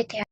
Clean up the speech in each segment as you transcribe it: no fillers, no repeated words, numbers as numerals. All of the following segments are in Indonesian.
Gitu ya.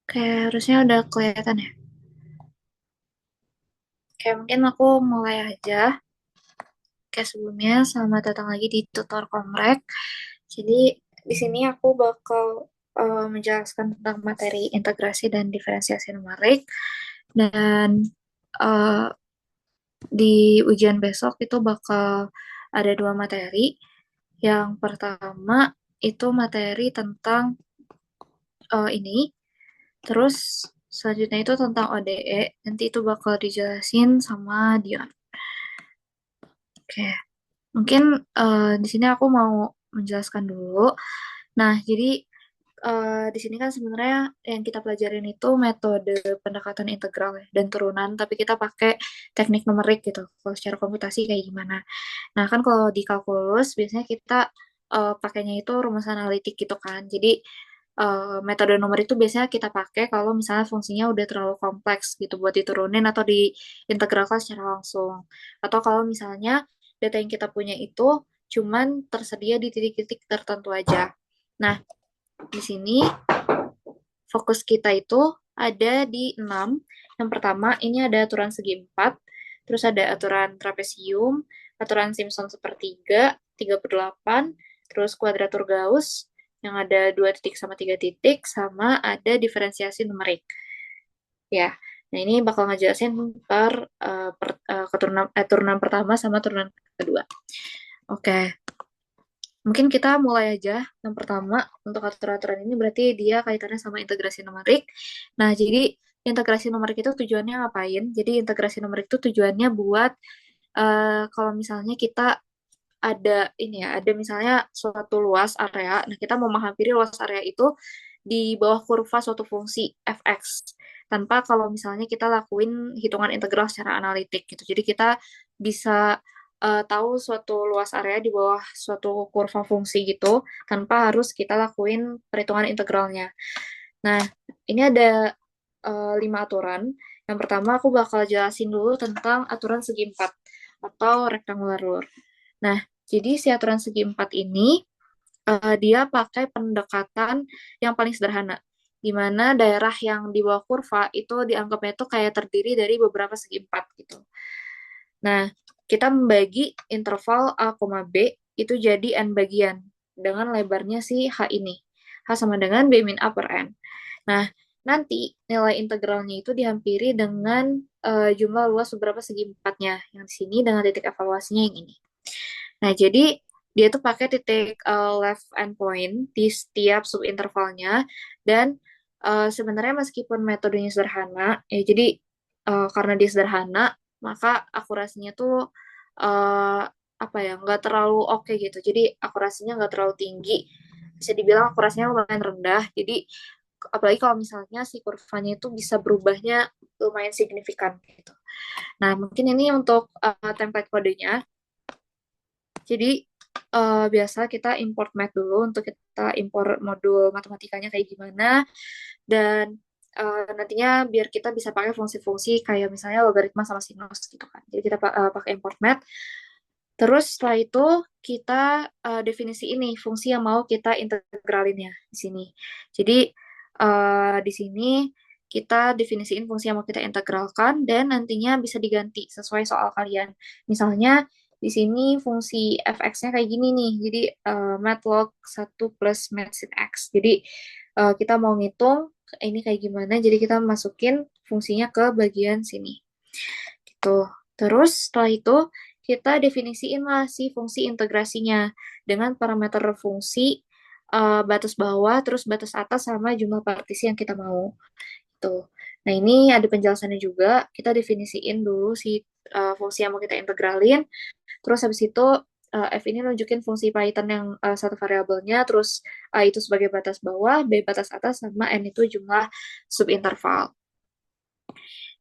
Kayak harusnya udah kelihatan ya. Kayak mungkin aku mulai aja. Kayak sebelumnya, selamat datang lagi di Tutor Komrek. Jadi di sini aku bakal menjelaskan tentang materi integrasi dan diferensiasi numerik. Dan eh, di ujian besok itu bakal ada dua materi. Yang pertama itu materi tentang ini. Terus selanjutnya itu tentang ODE. Nanti itu bakal dijelasin sama Dion. Oke, mungkin di sini aku mau menjelaskan dulu. Nah, jadi di sini kan sebenarnya yang kita pelajarin itu metode pendekatan integral ya, dan turunan, tapi kita pakai teknik numerik gitu. Kalau secara komputasi kayak gimana? Nah, kan kalau di kalkulus biasanya kita pakainya itu rumus analitik gitu kan. Jadi metode numerik itu biasanya kita pakai kalau misalnya fungsinya udah terlalu kompleks gitu buat diturunin atau diintegralkan secara langsung. Atau kalau misalnya data yang kita punya itu cuman tersedia di titik-titik tertentu aja. Nah, di sini fokus kita itu ada di 6. Yang pertama, ini ada aturan segi 4, terus ada aturan trapesium, aturan Simpson sepertiga, 38, terus kuadratur Gauss, yang ada 2 titik sama 3 titik, sama ada diferensiasi numerik. Ya, nah ini bakal ngejelasin turunan pertama sama turunan kedua. Oke, mungkin kita mulai aja. Yang pertama, untuk aturan-aturan ini berarti dia kaitannya sama integrasi numerik. Nah, jadi integrasi numerik itu tujuannya ngapain? Jadi integrasi numerik itu tujuannya buat kalau misalnya kita ada ini ya, ada misalnya suatu luas area. Nah, kita mau menghampiri luas area itu di bawah kurva suatu fungsi fx. Tanpa kalau misalnya kita lakuin hitungan integral secara analitik gitu. Jadi kita bisa tahu suatu luas area di bawah suatu kurva fungsi gitu tanpa harus kita lakuin perhitungan integralnya. Nah, ini ada 5 aturan. Yang pertama aku bakal jelasin dulu tentang aturan segi empat atau rectangular rule. Nah, jadi si aturan segi empat ini dia pakai pendekatan yang paling sederhana, di mana daerah yang di bawah kurva itu dianggapnya itu kayak terdiri dari beberapa segi empat gitu. Nah, kita membagi interval A, B itu jadi N bagian dengan lebarnya si H ini. H sama dengan B min A per N. Nah, nanti nilai integralnya itu dihampiri dengan jumlah luas beberapa segi empatnya. Yang di sini dengan titik evaluasinya yang ini. Nah, jadi dia tuh pakai titik left endpoint di setiap subintervalnya dan sebenarnya meskipun metodenya sederhana, ya jadi karena dia sederhana, maka akurasinya tuh uh, apa ya nggak terlalu oke gitu. Jadi akurasinya nggak terlalu tinggi, bisa dibilang akurasinya lumayan rendah. Jadi apalagi kalau misalnya si kurvanya itu bisa berubahnya lumayan signifikan gitu. Nah, mungkin ini untuk template kodenya. Jadi biasa kita import math dulu untuk kita import modul matematikanya kayak gimana dan nantinya biar kita bisa pakai fungsi-fungsi kayak misalnya logaritma sama sinus gitu kan. Jadi kita pakai import math. Terus setelah itu kita definisi ini fungsi yang mau kita integralin ya di sini. Jadi di sini kita definisiin fungsi yang mau kita integralkan dan nantinya bisa diganti sesuai soal kalian. Misalnya di sini fungsi fx-nya kayak gini nih. Jadi matlog 1 plus matsin x. Jadi kita mau ngitung ini kayak gimana. Jadi kita masukin fungsinya ke bagian sini. Gitu. Terus setelah itu kita definisiin lah si fungsi integrasinya dengan parameter fungsi batas bawah, terus batas atas sama jumlah partisi yang kita mau. Tuh. Nah, ini ada penjelasannya juga. Kita definisiin dulu si fungsi yang mau kita integralin. Terus habis itu F ini nunjukin fungsi Python yang satu variabelnya, terus itu sebagai batas bawah, B batas atas, sama N itu jumlah subinterval.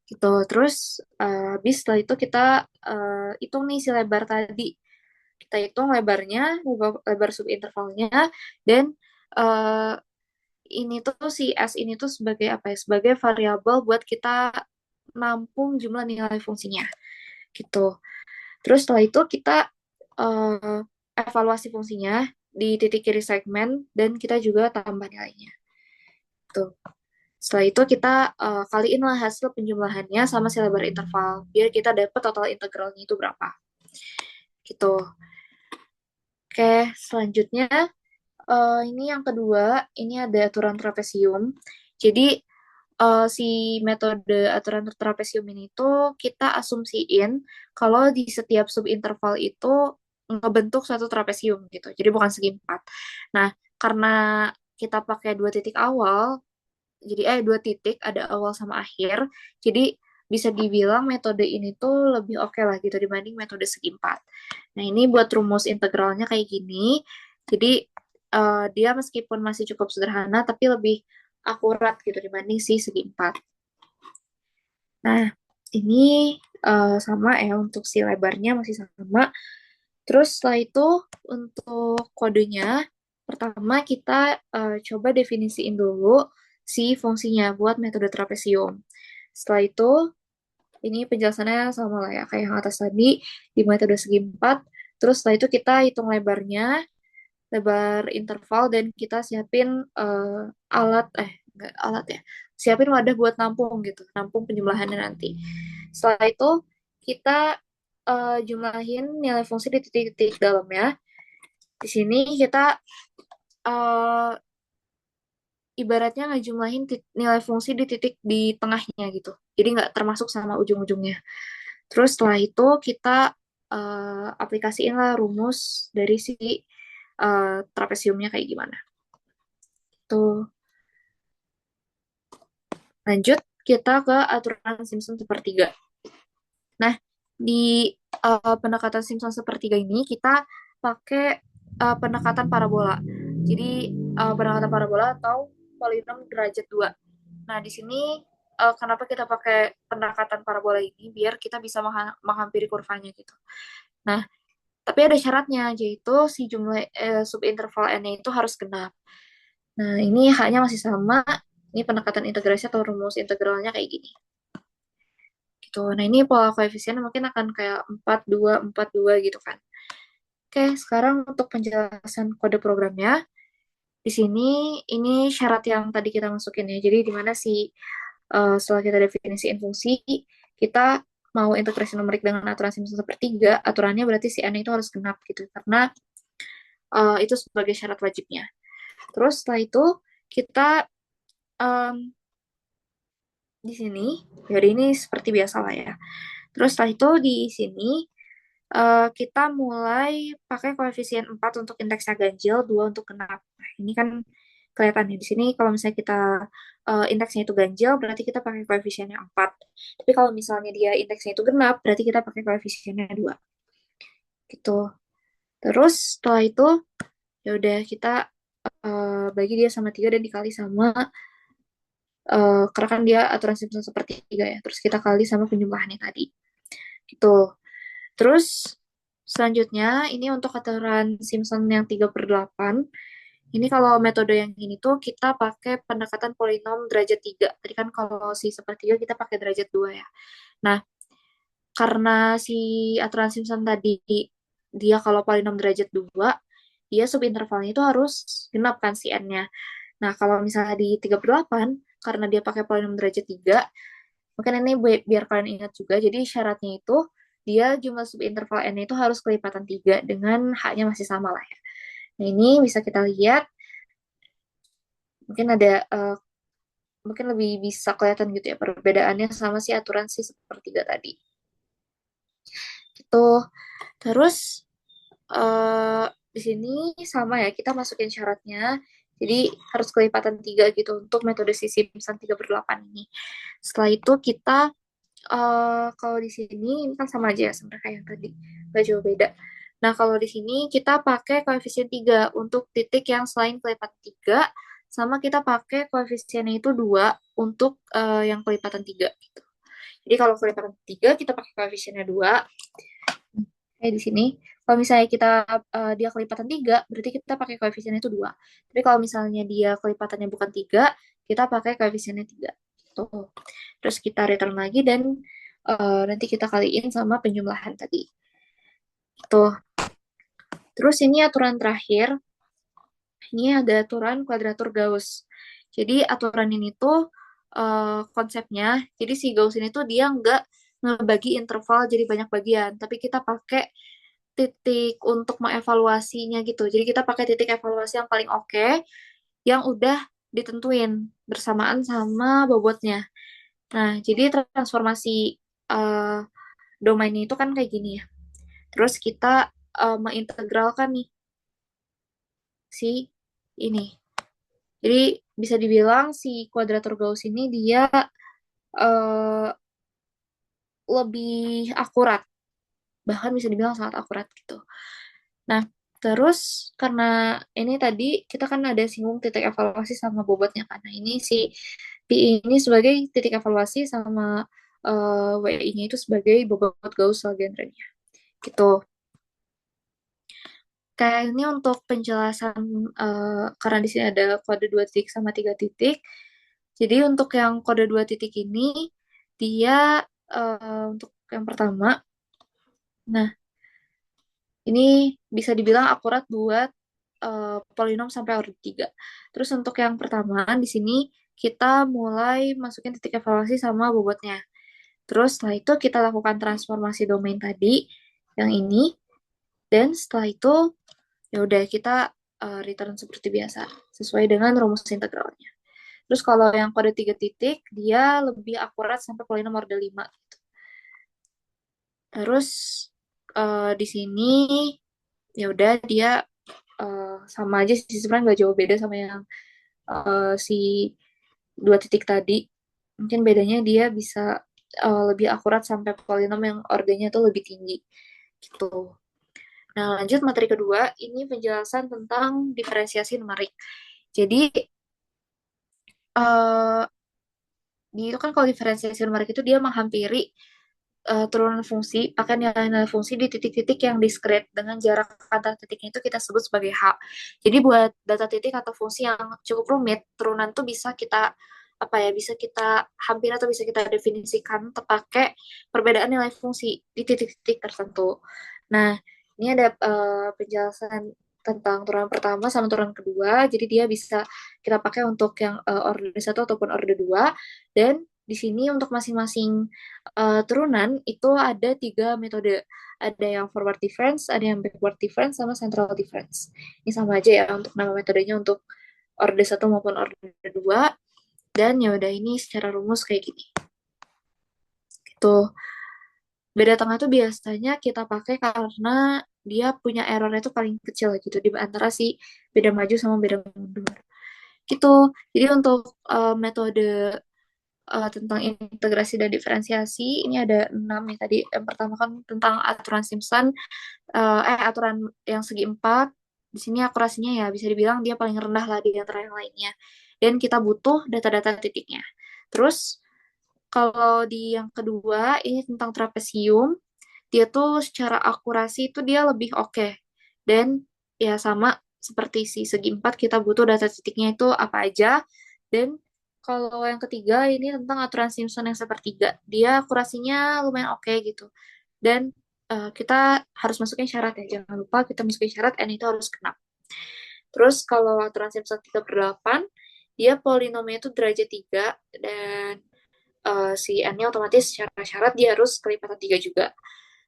Gitu. Terus habis setelah itu kita hitung nih si lebar tadi. Kita hitung lebarnya, lebar subintervalnya, dan uh, ini tuh si S ini tuh sebagai apa ya? Sebagai variabel buat kita nampung jumlah nilai fungsinya gitu. Terus setelah itu kita uh, evaluasi fungsinya di titik kiri segmen dan kita juga tambah nilainya. Tuh. Setelah itu kita kaliin lah hasil penjumlahannya sama si lebar interval biar kita dapat total integralnya itu berapa. Gitu. Oke, selanjutnya ini yang kedua, ini ada aturan trapesium. Jadi si metode aturan trapesium ini tuh kita asumsiin kalau di setiap subinterval itu ngebentuk suatu trapesium gitu. Jadi bukan segi empat. Nah, karena kita pakai dua titik awal, jadi dua titik ada awal sama akhir. Jadi bisa dibilang metode ini tuh lebih oke lah gitu dibanding metode segi empat. Nah, ini buat rumus integralnya kayak gini. Jadi dia meskipun masih cukup sederhana tapi lebih akurat gitu dibanding si segi empat. Nah, ini sama ya untuk si lebarnya masih sama. Terus setelah itu untuk kodenya, pertama kita coba definisiin dulu si fungsinya buat metode trapesium. Setelah itu, ini penjelasannya sama lah ya, kayak yang atas tadi, di metode segi empat. Terus setelah itu kita hitung lebarnya, lebar interval, dan kita siapin enggak alat ya, siapin wadah buat nampung gitu, nampung penjumlahannya nanti. Setelah itu, kita jumlahin nilai fungsi di titik-titik dalamnya. Di sini kita uh, ibaratnya ngejumlahin nilai fungsi di titik di tengahnya gitu. Jadi nggak termasuk sama ujung-ujungnya. Terus setelah itu kita aplikasiin lah rumus dari si trapesiumnya kayak gimana. Tuh. Lanjut kita ke aturan Simpson sepertiga. Nah, di pendekatan Simpson sepertiga ini kita pakai pendekatan parabola. Jadi pendekatan parabola atau polinom derajat 2. Nah, di sini kenapa kita pakai pendekatan parabola ini? Biar kita bisa menghampiri kurvanya gitu. Nah, tapi ada syaratnya, yaitu si jumlah subinterval n-nya itu harus genap. Nah, ini haknya masih sama. Ini pendekatan integrasi atau rumus integralnya kayak gini. Gitu. Nah, ini pola koefisien mungkin akan kayak 4, 2, 4, 2 gitu kan. Oke, sekarang untuk penjelasan kode programnya. Di sini, ini syarat yang tadi kita masukin ya. Jadi, di mana setelah kita definisiin fungsi, kita mau integrasi numerik dengan aturan Simpson sepertiga, aturannya berarti si n itu harus genap gitu. Karena itu sebagai syarat wajibnya. Terus setelah itu, kita um, di sini, jadi ini seperti biasa lah ya. Terus setelah itu di sini kita mulai pakai koefisien 4 untuk indeksnya ganjil, 2 untuk genap. Nah, ini kan kelihatan ya di sini kalau misalnya kita indeksnya itu ganjil, berarti kita pakai koefisiennya 4. Tapi kalau misalnya dia indeksnya itu genap, berarti kita pakai koefisiennya 2. Gitu. Terus setelah itu ya udah kita bagi dia sama 3 dan dikali sama karena kan dia aturan Simpson sepertiga ya. Terus kita kali sama penjumlahannya tadi. Gitu. Terus selanjutnya ini untuk aturan Simpson yang 3/8. Ini kalau metode yang ini tuh kita pakai pendekatan polinom derajat 3. Tadi kan kalau si sepertiga kita pakai derajat 2 ya. Nah, karena si aturan Simpson tadi dia kalau polinom derajat 2, dia subintervalnya itu harus genap kan si n-nya. Nah, kalau misalnya di 3/8, karena dia pakai polinom derajat 3, mungkin ini biar kalian ingat juga, jadi syaratnya itu dia jumlah subinterval n itu harus kelipatan 3 dengan h-nya masih sama lah ya. Nah, ini bisa kita lihat, mungkin ada, mungkin lebih bisa kelihatan gitu ya perbedaannya sama si aturan si sepertiga tadi. Gitu. Terus, di sini sama ya, kita masukin syaratnya. Jadi harus kelipatan 3 gitu untuk metode si Simpson 3/8 ini. Setelah itu kita kalau di sini ini kan sama aja ya sebenarnya kayak yang tadi, nggak jauh beda. Nah, kalau di sini kita pakai koefisien 3 untuk titik yang selain kelipatan 3, sama kita pakai koefisiennya itu 2 untuk yang kelipatan 3 gitu. Jadi kalau kelipatan 3 kita pakai koefisiennya 2. Kayak di sini. Kalau misalnya dia kelipatan 3, berarti kita pakai koefisiennya itu 2. Tapi kalau misalnya dia kelipatannya bukan 3, kita pakai koefisiennya 3. Tuh. Terus kita return lagi dan nanti kita kaliin sama penjumlahan tadi. Tuh. Terus ini aturan terakhir. Ini ada aturan kuadratur Gauss. Jadi aturan ini tuh konsepnya, jadi si Gauss ini tuh dia nggak ngebagi interval jadi banyak bagian, tapi kita pakai titik untuk mengevaluasinya gitu. Jadi kita pakai titik evaluasi yang paling oke, yang udah ditentuin bersamaan sama bobotnya. Nah, jadi transformasi uh, domainnya itu kan kayak gini ya. Terus kita mengintegralkan nih si ini. Jadi bisa dibilang si kuadratur Gauss ini dia uh, lebih akurat, bahkan bisa dibilang sangat akurat gitu. Nah, terus karena ini tadi kita kan ada singgung titik evaluasi sama bobotnya kan. Nah, ini si Pi ini sebagai titik evaluasi sama WI-nya itu sebagai bobot Gauss Legendrenya. Gitu. Kayak ini untuk penjelasan karena di sini ada kode 2 titik sama 3 titik. Jadi untuk yang kode 2 titik ini dia untuk yang pertama, nah ini bisa dibilang akurat buat polinom sampai order 3. Terus untuk yang pertama di sini kita mulai masukin titik evaluasi sama bobotnya. Terus setelah itu kita lakukan transformasi domain tadi yang ini, dan setelah itu ya udah kita return seperti biasa sesuai dengan rumus integralnya. Terus kalau yang kode 3 titik dia lebih akurat sampai polinom order 5. Terus di sini ya udah dia sama aja sih sebenarnya nggak jauh beda sama yang si 2 titik tadi. Mungkin bedanya dia bisa lebih akurat sampai polinom yang ordernya tuh lebih tinggi gitu. Nah, lanjut materi kedua, ini penjelasan tentang diferensiasi numerik. Jadi, eh di itu kan kalau diferensiasi numerik itu dia menghampiri turunan fungsi, pakai nilai-nilai fungsi di titik-titik yang diskret dengan jarak antar titiknya itu kita sebut sebagai H. Jadi buat data titik atau fungsi yang cukup rumit, turunan tuh bisa kita apa ya, bisa kita hampir atau bisa kita definisikan terpakai perbedaan nilai fungsi di titik-titik tertentu. Nah, ini ada penjelasan tentang turunan pertama sama turunan kedua. Jadi dia bisa kita pakai untuk yang order satu ataupun order dua. Dan di sini untuk masing-masing turunan itu ada tiga metode. Ada yang forward difference, ada yang backward difference, sama central difference. Ini sama aja ya untuk nama metodenya untuk order satu maupun order dua. Dan ya udah ini secara rumus kayak gini. Gitu. Beda tengah itu biasanya kita pakai karena dia punya errornya itu paling kecil gitu di antara si beda maju sama beda mundur. Gitu. Jadi untuk metode tentang integrasi dan diferensiasi ini ada 6 ya tadi. Yang pertama kan tentang aturan Simpson, aturan yang segi empat. Di sini akurasinya ya bisa dibilang dia paling rendah lah di antara yang lainnya. Dan kita butuh data-data titiknya. Terus kalau di yang kedua ini tentang trapesium, dia tuh secara akurasi itu dia lebih oke. Dan ya sama seperti si segi empat kita butuh data titiknya itu apa aja. Dan kalau yang ketiga ini tentang aturan Simpson yang sepertiga. Dia akurasinya lumayan oke gitu. Dan kita harus masukin syarat ya. Jangan lupa kita masukin syarat N itu harus genap. Terus kalau aturan Simpson 3/8, dia polinomnya itu derajat 3 dan si N-nya otomatis secara syarat dia harus kelipatan 3 juga.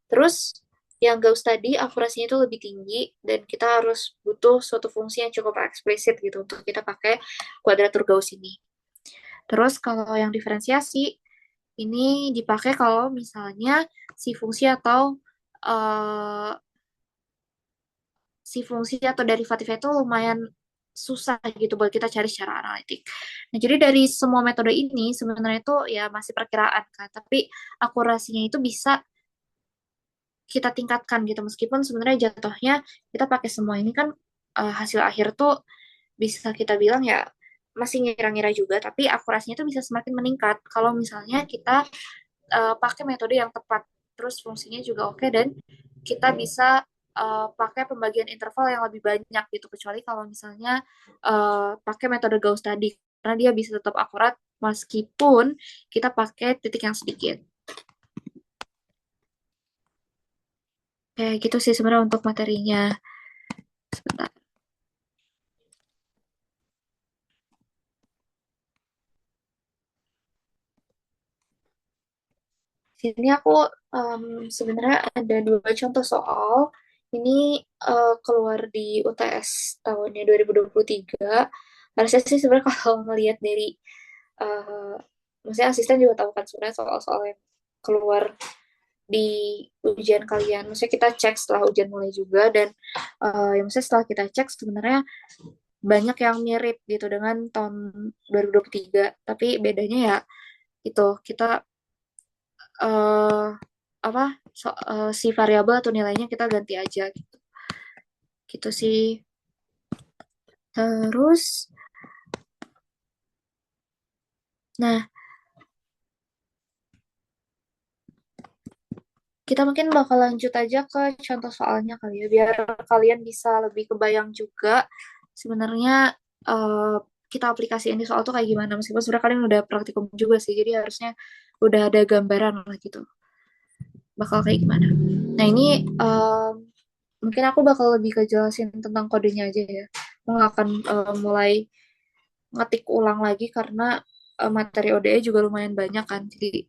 Terus yang Gauss tadi akurasinya itu lebih tinggi dan kita harus butuh suatu fungsi yang cukup eksplisit gitu untuk kita pakai kuadratur Gauss ini. Terus kalau yang diferensiasi ini dipakai kalau misalnya si fungsi atau uh, si fungsi atau derivatifnya itu lumayan susah gitu buat kita cari secara analitik. Nah, jadi dari semua metode ini sebenarnya itu ya masih perkiraan kan, tapi akurasinya itu bisa kita tingkatkan gitu meskipun sebenarnya jatuhnya kita pakai semua ini kan hasil akhir tuh bisa kita bilang ya masih ngira-ngira juga, tapi akurasinya tuh bisa semakin meningkat kalau misalnya kita pakai metode yang tepat, terus fungsinya juga oke, dan kita bisa pakai pembagian interval yang lebih banyak gitu, kecuali kalau misalnya pakai metode Gauss tadi, karena dia bisa tetap akurat meskipun kita pakai titik yang sedikit. Kayak gitu sih sebenarnya untuk materinya. Sebentar. Sini aku sebenarnya ada dua contoh soal. Ini keluar di UTS tahunnya 2023. Harusnya sih sebenarnya kalau melihat dari, uh, maksudnya asisten juga tahu kan sebenarnya soal-soal yang keluar di ujian kalian. Maksudnya kita cek setelah ujian mulai juga, dan ya maksudnya setelah kita cek sebenarnya banyak yang mirip gitu dengan tahun 2023. Tapi bedanya ya itu kita eh apa si variabel atau nilainya kita ganti aja gitu. Gitu sih. Terus nah, kita mungkin bakal lanjut aja ke contoh soalnya kali ya biar kalian bisa lebih kebayang juga sebenarnya eh, kita aplikasiin di soal tuh kayak gimana, meskipun sebenarnya kalian udah praktikum juga sih, jadi harusnya udah ada gambaran lah gitu bakal kayak gimana. Nah ini mungkin aku bakal lebih kejelasin tentang kodenya aja ya. Aku nggak akan mulai ngetik ulang lagi karena materi ODE juga lumayan banyak kan, jadi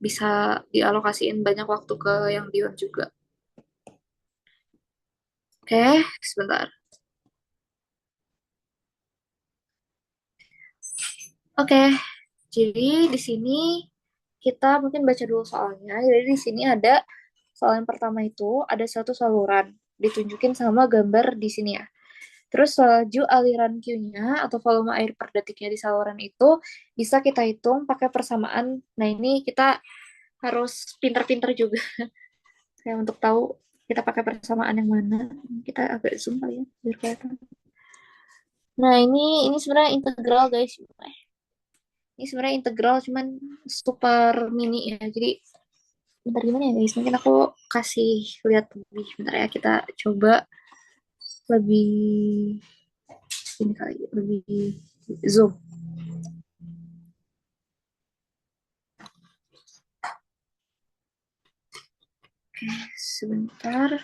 bisa dialokasiin banyak waktu ke yang Dion juga. Oke, sebentar. Oke, jadi di sini kita mungkin baca dulu soalnya. Jadi di sini ada soal yang pertama itu ada satu saluran ditunjukin sama gambar di sini ya. Terus laju aliran Q-nya atau volume air per detiknya di saluran itu bisa kita hitung pakai persamaan. Nah, ini kita harus pinter-pinter juga kayak untuk tahu. kita pakai persamaan yang mana. Kita agak zoom kali ya biar kelihatan. Nah, ini sebenarnya integral guys. Ini sebenarnya integral cuman super mini ya. Jadi bentar gimana ya guys? Mungkin aku kasih lihat lebih bentar ya. Kita coba lebih ini kali lebih zoom. Oke, sebentar.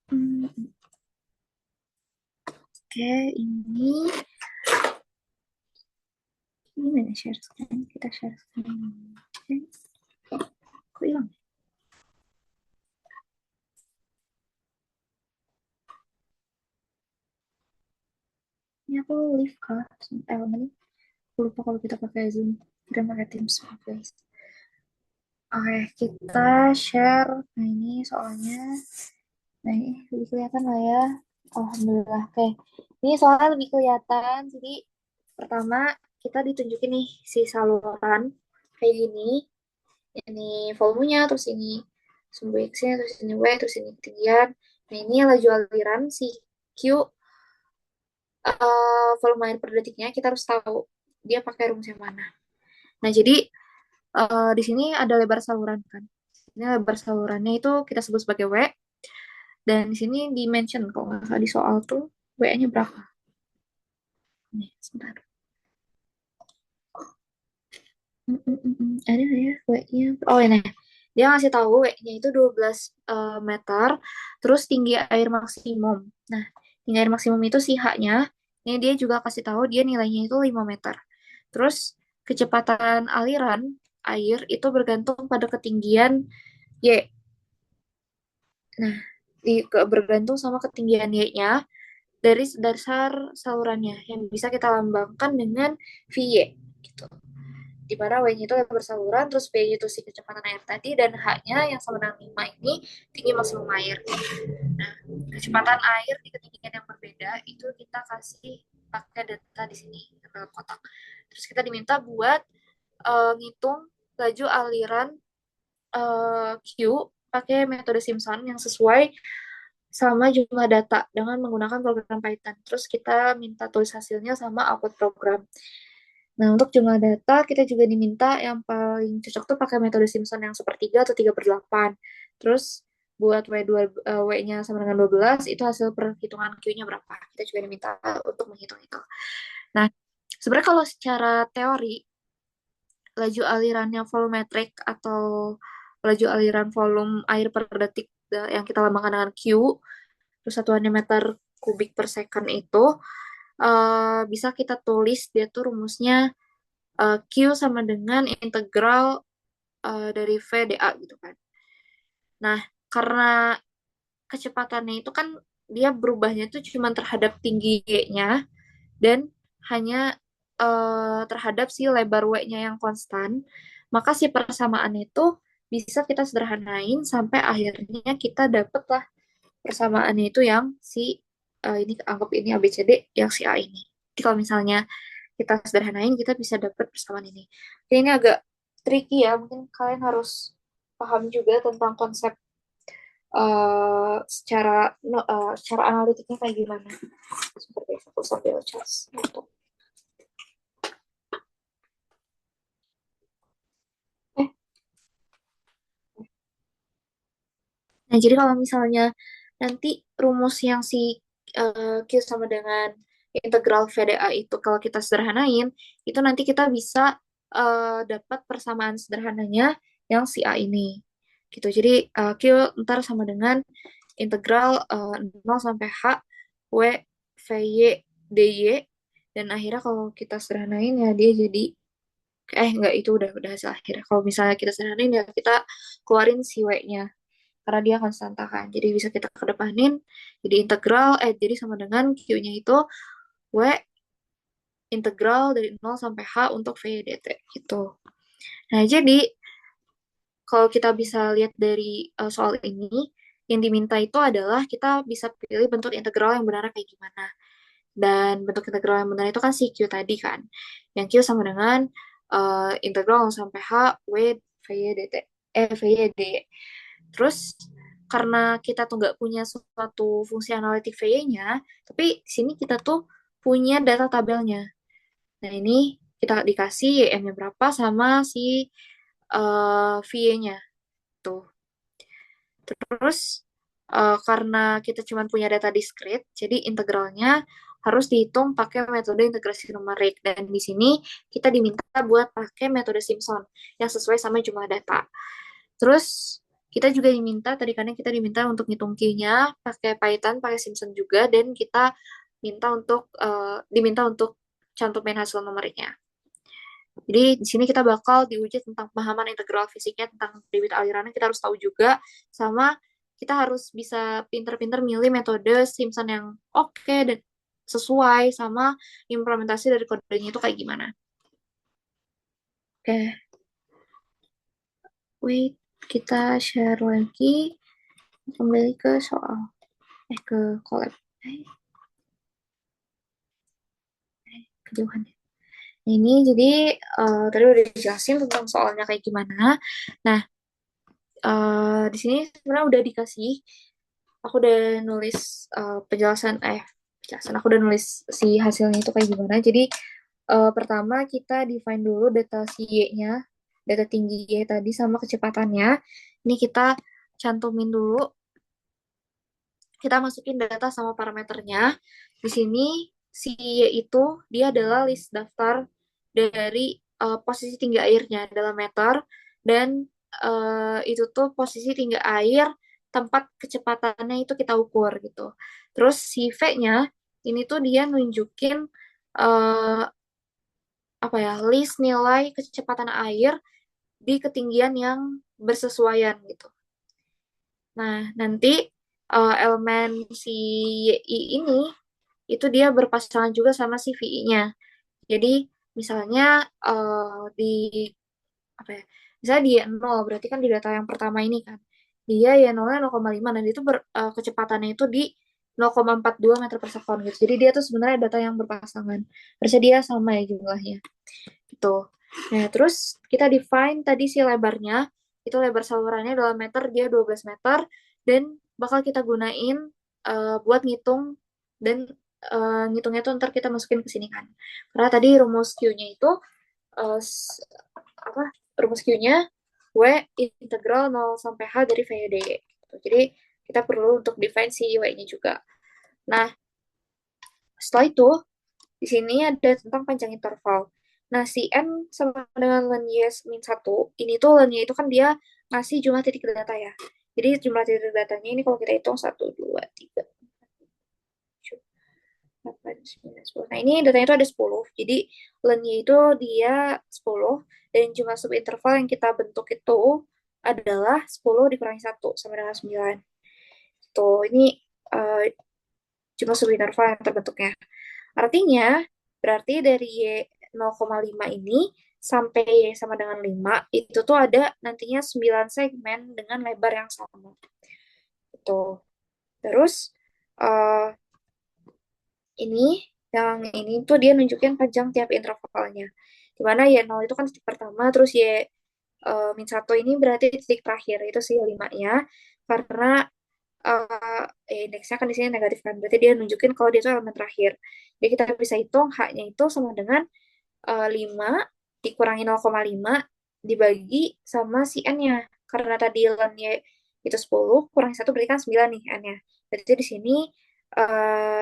Hmm, oke, ini mana share screen? Kita share screen. Oke, kok hilang? Ini aku live kah? Ini aku lupa kalau kita pakai Zoom. Kita pakai Teams, maaf guys. Oke, kita share. Nah, ini soalnya. Nah, ini lebih kelihatan lah ya. Alhamdulillah. Oke, ini soalnya lebih kelihatan. Jadi, pertama kita ditunjukin nih si saluran kayak gini. Ini volumenya, terus ini sumbu X-nya, terus ini W, terus ini ketinggian. Nah, ini laju aliran si Q, volume air per detiknya kita harus tahu dia pakai rumus yang mana. Nah, jadi di sini ada lebar saluran kan. Ini lebar salurannya itu kita sebut sebagai W, dan di sini dimension kalau nggak salah di soal tuh W-nya berapa. Nih, sebentar. Ada nggak ya W-nya? Oh, ini. Dia ngasih tahu W-nya itu 12 meter, terus tinggi air maksimum. Nah, tinggi air maksimum itu si H-nya. Ini dia juga kasih tahu dia nilainya itu 5 meter. Terus kecepatan aliran air itu bergantung pada ketinggian Y. Nah, bergantung sama ketinggian Y-nya dari dasar salurannya yang bisa kita lambangkan dengan VY gitu. Di mana W-nya itu lebar saluran, terus V-nya itu si kecepatan air tadi, dan H-nya yang sama dengan 5 ini tinggi maksimum air. Nah, kecepatan air di ketinggian yang berbeda itu kita kasih pakai data di sini dalam kotak. Terus kita diminta buat ngitung laju aliran Q pakai metode Simpson yang sesuai sama jumlah data dengan menggunakan program Python. Terus kita minta tulis hasilnya sama output program. Nah, untuk jumlah data, kita juga diminta yang paling cocok tuh pakai metode Simpson yang sepertiga atau 3/8. Terus buat W-nya sama dengan 12, itu hasil perhitungan Q-nya berapa. Kita juga diminta untuk menghitung itu. Nah, sebenarnya kalau secara teori, laju alirannya volumetrik atau laju aliran volume air per detik yang kita lambangkan dengan Q, terus satuannya meter kubik per second itu, bisa kita tulis dia tuh rumusnya Q sama dengan integral dari V dA gitu kan. Nah, karena kecepatannya itu kan dia berubahnya itu cuma terhadap tinggi Y-nya dan hanya terhadap si lebar W-nya yang konstan, maka si persamaan itu bisa kita sederhanain sampai akhirnya kita dapet lah persamaannya itu yang si ini anggap ini ABCD yang si A ini. Jadi kalau misalnya kita sederhanain kita bisa dapat persamaan ini. Oke, ini agak tricky ya, mungkin kalian harus paham juga tentang konsep secara secara analitiknya kayak gimana. Seperti itu, aku sambil cas gitu. Eh, nah jadi kalau misalnya nanti rumus yang si Q sama dengan integral VDA itu kalau kita sederhanain, itu nanti kita bisa dapat persamaan sederhananya yang si A ini. Gitu. Jadi Q ntar sama dengan integral 0 sampai H W VY DY, dan akhirnya kalau kita sederhanain ya dia jadi enggak, itu udah hasil akhir. Kalau misalnya kita sederhanain ya kita keluarin si W-nya karena dia konstanta kan. Jadi bisa kita kedepanin jadi integral jadi sama dengan Q-nya itu W integral dari 0 sampai H untuk V dt gitu. Nah, jadi kalau kita bisa lihat dari soal ini, yang diminta itu adalah kita bisa pilih bentuk integral yang benar kayak gimana. Dan bentuk integral yang benar itu kan si Q tadi kan. Yang Q sama dengan integral 0 sampai H W V Y dt. V Y D. Terus karena kita tuh nggak punya suatu fungsi analitik VY-nya, tapi di sini kita tuh punya data tabelnya. Nah, ini kita dikasih YM-nya berapa sama si VY-nya. Tuh. Terus karena kita cuma punya data diskrit, jadi integralnya harus dihitung pakai metode integrasi numerik. Dan di sini kita diminta buat pakai metode Simpson yang sesuai sama jumlah data. Terus kita juga diminta, tadi kan kita diminta untuk ngitung Q-nya pakai Python, pakai Simpson juga, dan kita diminta untuk cantumin hasil numeriknya. Jadi di sini kita bakal diuji tentang pemahaman integral fisiknya, tentang debit alirannya kita harus tahu juga, sama kita harus bisa pinter-pinter milih metode Simpson yang oke dan sesuai sama implementasi dari kodenya itu kayak gimana. Oke, wait, kita share lagi, kembali ke soal, ke collab. Kejauhan. Ini jadi tadi udah dijelasin tentang soalnya kayak gimana. Nah, di sini sebenarnya udah dikasih, aku udah nulis penjelasan, aku udah nulis si hasilnya itu kayak gimana. Jadi pertama kita define dulu data si Y-nya, data tinggi Y tadi sama kecepatannya. Ini kita cantumin dulu, kita masukin data sama parameternya. Di sini si Y itu dia adalah list daftar dari posisi tinggi airnya dalam meter, dan itu tuh posisi tinggi air tempat kecepatannya itu kita ukur gitu. Terus si V-nya ini tuh dia nunjukin uh, apa ya, list nilai kecepatan air di ketinggian yang bersesuaian gitu. Nah, nanti elemen si YI ini itu dia berpasangan juga sama si VI-nya. Jadi misalnya di apa ya? Misalnya dia 0, berarti kan di data yang pertama ini kan. Dia ya nolnya 0,5 dan itu kecepatannya itu di 0,42 meter per second gitu. Jadi dia tuh sebenarnya data yang berpasangan. Harusnya dia sama ya jumlahnya. Gitu. Nah, terus kita define tadi si lebarnya, itu lebar salurannya dalam meter, dia 12 meter, dan bakal kita gunain buat ngitung, dan ngitungnya tuh ntar kita masukin ke sini kan. Karena tadi rumus Q-nya itu, uh, apa, rumus Q-nya W integral 0 sampai H dari V D. Gitu. Jadi kita perlu untuk define si W-nya juga. Nah, setelah itu, di sini ada tentang panjang interval. Nah, si N sama dengan len Y min 1, ini tuh len Y itu kan dia ngasih jumlah titik data ya. Jadi jumlah titik datanya ini kalau kita hitung 1, 2, 3, 7, 8, 9, 10. Nah, ini datanya itu ada 10. Jadi len Y itu dia 10, dan jumlah subinterval yang kita bentuk itu adalah 10 dikurangi 1 sama dengan 9. Tuh, ini uh, jumlah subinterval yang terbentuknya. Artinya, berarti dari Y 0,5 ini sampai Y sama dengan 5, itu tuh ada nantinya 9 segmen dengan lebar yang sama. Itu. Terus, uh, ini, yang ini tuh dia nunjukin panjang tiap intervalnya. Dimana Y0 itu kan titik pertama, terus Y min 1 ini berarti titik terakhir, itu sih 5-nya. Karena indeksnya kan di sini negatif kan, berarti dia nunjukin kalau dia itu elemen terakhir. Jadi kita bisa hitung H-nya itu sama dengan 5 dikurangi 0,5 dibagi sama si N-nya. Karena tadi N-nya itu 10, kurang 1 berarti kan 9 nih N-nya. Berarti di sini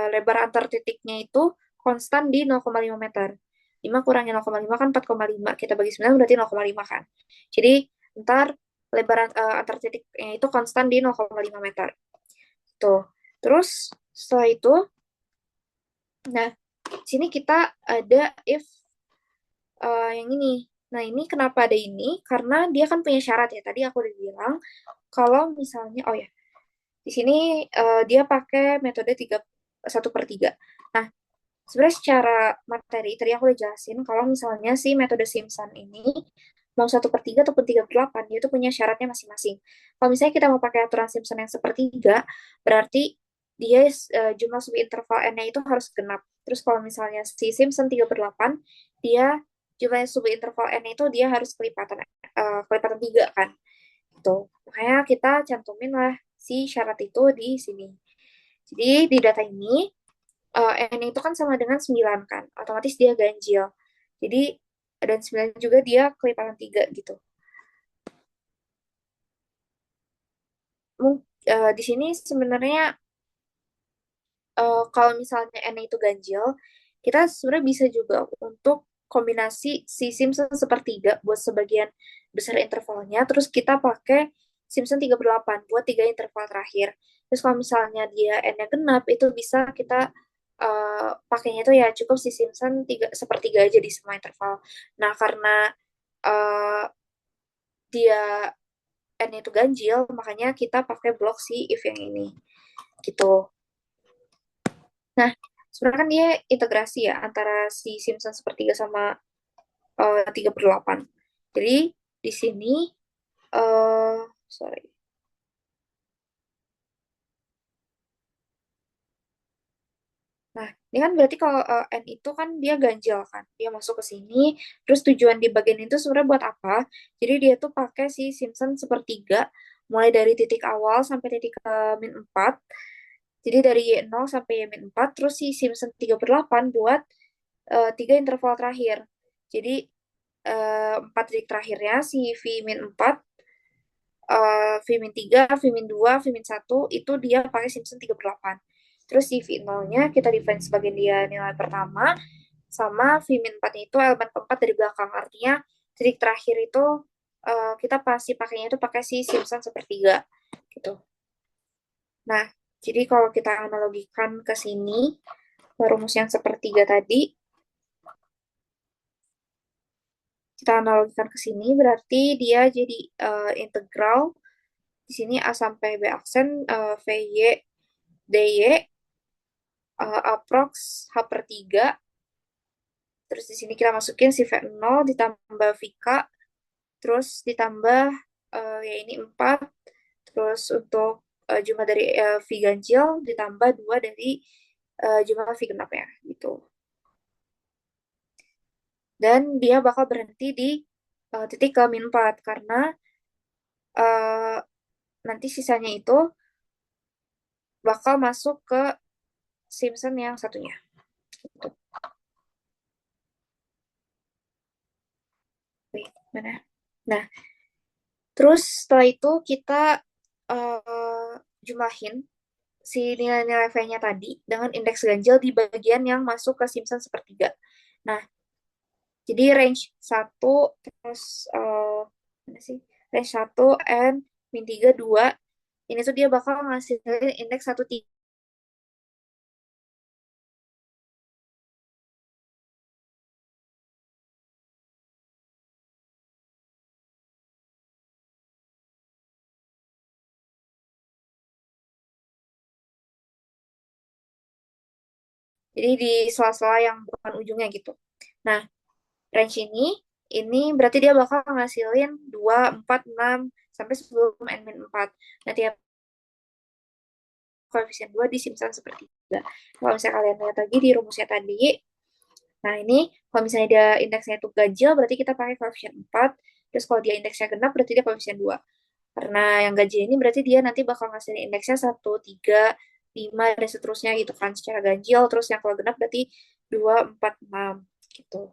lebar antar titiknya itu konstan di 0,5 meter. 5 kurangi 0,5 kan 4,5. Kita bagi 9 berarti 0,5 kan. Jadi ntar lebar antar titiknya itu konstan di 0,5 meter. Tuh. Terus setelah itu, nah, sini kita ada if yang ini. Nah, ini kenapa ada ini? Karena dia kan punya syarat ya. Tadi aku udah bilang kalau misalnya, oh ya, di sini dia pakai metode 1/3. Nah, sebenarnya secara materi tadi aku udah jelasin kalau misalnya si metode Simpson ini mau 1/3 ataupun 3/8, dia itu punya syaratnya masing-masing. Kalau misalnya kita mau pakai aturan Simpson yang sepertiga, berarti dia jumlah subinterval n-nya itu harus genap. Terus kalau misalnya si Simpson 3/8, dia jumlah subinterval n itu dia harus kelipatan 3 kan. Gitu. Makanya kita cantumin lah si syarat itu di sini. Jadi di data ini N itu kan sama dengan 9 kan, otomatis dia ganjil. Jadi dan 9 juga dia kelipatan 3 gitu. Di sini sebenarnya kalau misalnya N itu ganjil, kita sebenarnya bisa juga untuk kombinasi si Simpson sepertiga buat sebagian besar intervalnya, terus kita pakai Simpson 3/8 buat 3 interval terakhir. Terus kalau misalnya dia N-nya genap, itu bisa kita pakainya itu ya cukup si Simpson 3/3 aja di semua interval. Nah, karena uh, dia N itu ganjil, makanya kita pakai blok si if yang ini. Gitu. Nah, sebenarnya kan dia integrasi ya antara si Simpson sepertiga sama 3/8. Jadi di sini, uh, sorry. Nah, ini kan berarti kalau N itu kan dia ganjil kan, dia masuk ke sini. Terus tujuan di bagian itu sebenarnya buat apa? Jadi dia tuh pakai si Simpson sepertiga, mulai dari titik awal sampai titik min 4. Jadi dari Y0 sampai Y-4, terus si Simpson 3/8 buat 3 interval terakhir. Jadi 4 titik terakhirnya si V-4, V-3, V-2, V-1 itu dia pakai Simpson 3/8. Terus si V0-nya kita define sebagai dia nilai pertama, sama V-4-nya itu elemen keempat dari belakang. Artinya titik terakhir itu kita pasti pakainya itu pakai si Simpson sepertiga gitu. Nah, jadi kalau kita analogikan ke sini, rumus yang sepertiga tadi, kita analogikan ke sini, berarti dia jadi integral. Di sini A sampai B aksen, VY, DY, aprox H/3. Terus di sini kita masukin si V0 ditambah VK, terus ditambah ya ini 4. Terus untuk jumlah dari V ganjil ditambah 2 dari jumlah V genap ya, gitu. Dan dia bakal berhenti di titik ke min 4 karena uh, nanti sisanya itu bakal masuk ke Simpson yang satunya. Gitu. Wait, mana? Nah, terus setelah itu kita jumlahin si nilai-nilai V-nya tadi dengan indeks ganjil di bagian yang masuk ke Simpson sepertiga. Nah, jadi range 1 terus mana sih? Range 1 and min 3 2 ini tuh dia bakal ngasilin indeks 1 3. Jadi di sela-sela yang bukan ujungnya gitu. Nah, range ini berarti dia bakal ngasilin 2 4 6 sampai sebelum n min 4. Nah, tiap koefisien 2 disimpan seperti tiga. Kalau misalnya kalian lihat lagi di rumusnya tadi, nah ini kalau misalnya dia indeksnya itu ganjil, berarti kita pakai koefisien 4. Terus kalau dia indeksnya genap, berarti dia koefisien 2. Karena yang ganjil ini berarti dia nanti bakal ngasih indeksnya 1 3 5 dan seterusnya gitu kan, secara ganjil. Terus yang kalau genap berarti 2 4 6 gitu.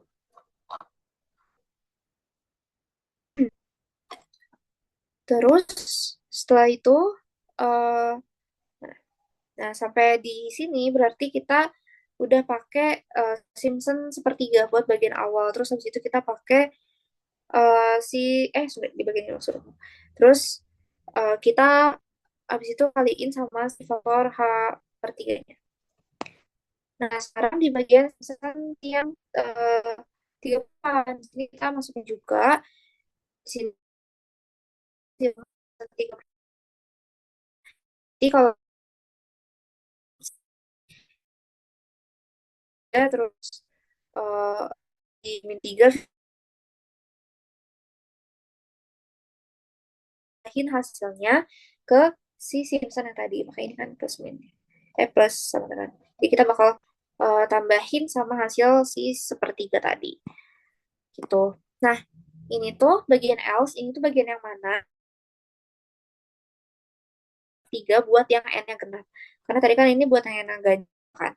Terus setelah itu, uh, nah sampai di sini berarti kita udah pakai Simpson sepertiga buat bagian awal. Terus habis itu kita pakai si sudah di bagian ini maksudnya. Terus kita habis itu kaliin sama si faktor H per 3-nya. Nah, sekarang di bagian Simpson yang 3/4, ini kita masukin juga sini. Jadi kalau ya, terus di min 3 tambahin hasilnya ke si Simpson yang tadi. Makanya ini kan plus min. Plus sama dengan. Jadi kita bakal tambahin sama hasil si sepertiga tadi. Gitu. Nah, ini tuh bagian else, ini tuh bagian yang mana? Tiga buat yang n-nya genap. Karena tadi kan ini buat yang n-nya ganjil kan.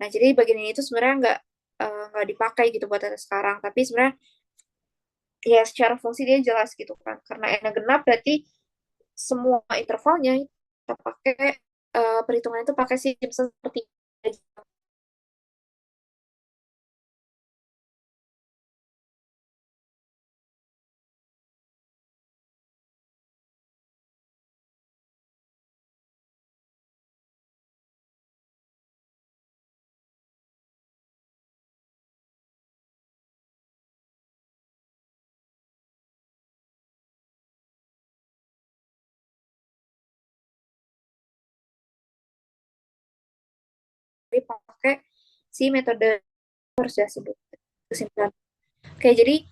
Nah, jadi bagian ini tuh sebenarnya nggak dipakai gitu buat yang sekarang. Tapi sebenarnya ya secara fungsi dia jelas gitu kan. Karena n-nya genap berarti semua intervalnya kita pakai perhitungan itu pakai Simpson seperti pakai si metode harus jelasin dulu kesimpulan. Oke, jadi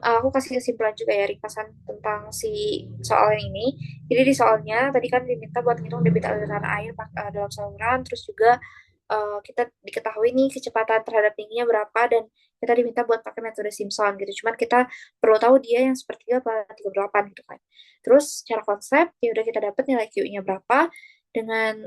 aku kasih kesimpulan juga ya ringkasan tentang si soal ini. Jadi di soalnya tadi kan diminta buat ngitung debit aliran air dalam saluran, terus juga kita diketahui nih kecepatan terhadap tingginya berapa dan kita diminta buat pakai metode Simpson gitu. Cuman kita perlu tahu dia yang sepertiga apa 38 gitu kan. Terus secara konsep ya udah kita dapat nilai Q-nya berapa dengan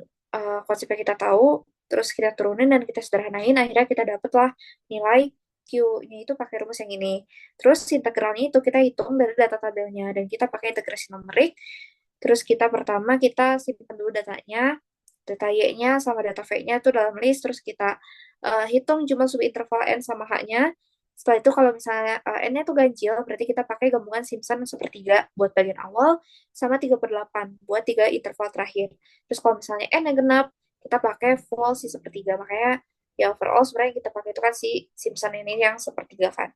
konsep yang kita tahu, terus kita turunin dan kita sederhanain akhirnya kita dapatlah nilai Q-nya itu pakai rumus yang ini. Terus integralnya itu kita hitung dari data tabelnya dan kita pakai integrasi numerik. Terus kita simpan dulu datanya, data Y-nya sama data V-nya itu dalam list, terus kita hitung jumlah subinterval N sama H-nya. Setelah itu kalau misalnya N-nya itu ganjil, berarti kita pakai gabungan Simpson sepertiga buat bagian awal sama 3/8 buat tiga interval terakhir. Terus kalau misalnya N-nya genap, kita pakai full si sepertiga. Makanya ya overall sebenarnya kita pakai itu kan si Simpson ini yang sepertiga kan.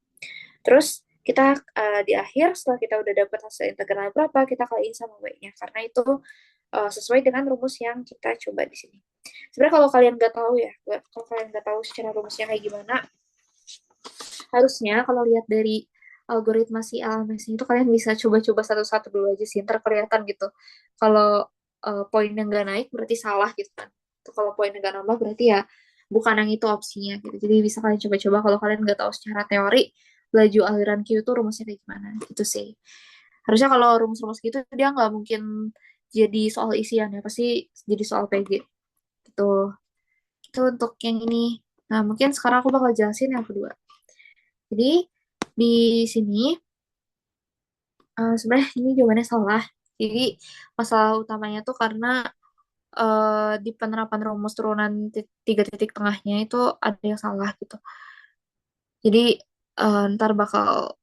Terus kita di akhir setelah kita udah dapat hasil integral berapa, kita kaliin sama W-nya karena itu sesuai dengan rumus yang kita coba di sini. Sebenarnya kalau kalian nggak tahu ya, kalau kalian nggak tahu secara rumusnya kayak gimana, harusnya kalau lihat dari algoritma si LMS itu kalian bisa coba-coba satu-satu dulu aja sih, ntar kelihatan gitu. Kalau poinnya nggak naik berarti salah gitu kan. Tuh, kalau poinnya nggak nambah berarti ya bukan yang itu opsinya gitu. Jadi bisa kalian coba-coba kalau kalian nggak tahu secara teori laju aliran Q itu rumusnya kayak gimana gitu sih. Harusnya kalau rumus-rumus gitu dia nggak mungkin jadi soal isian ya, pasti jadi soal PG gitu. Itu untuk yang ini. Nah, mungkin sekarang aku bakal jelasin yang kedua. Jadi di sini sebenarnya ini jawabannya salah. Jadi masalah utamanya tuh karena di penerapan rumus turunan tiga titik tengahnya itu ada yang salah gitu. Jadi ntar bakal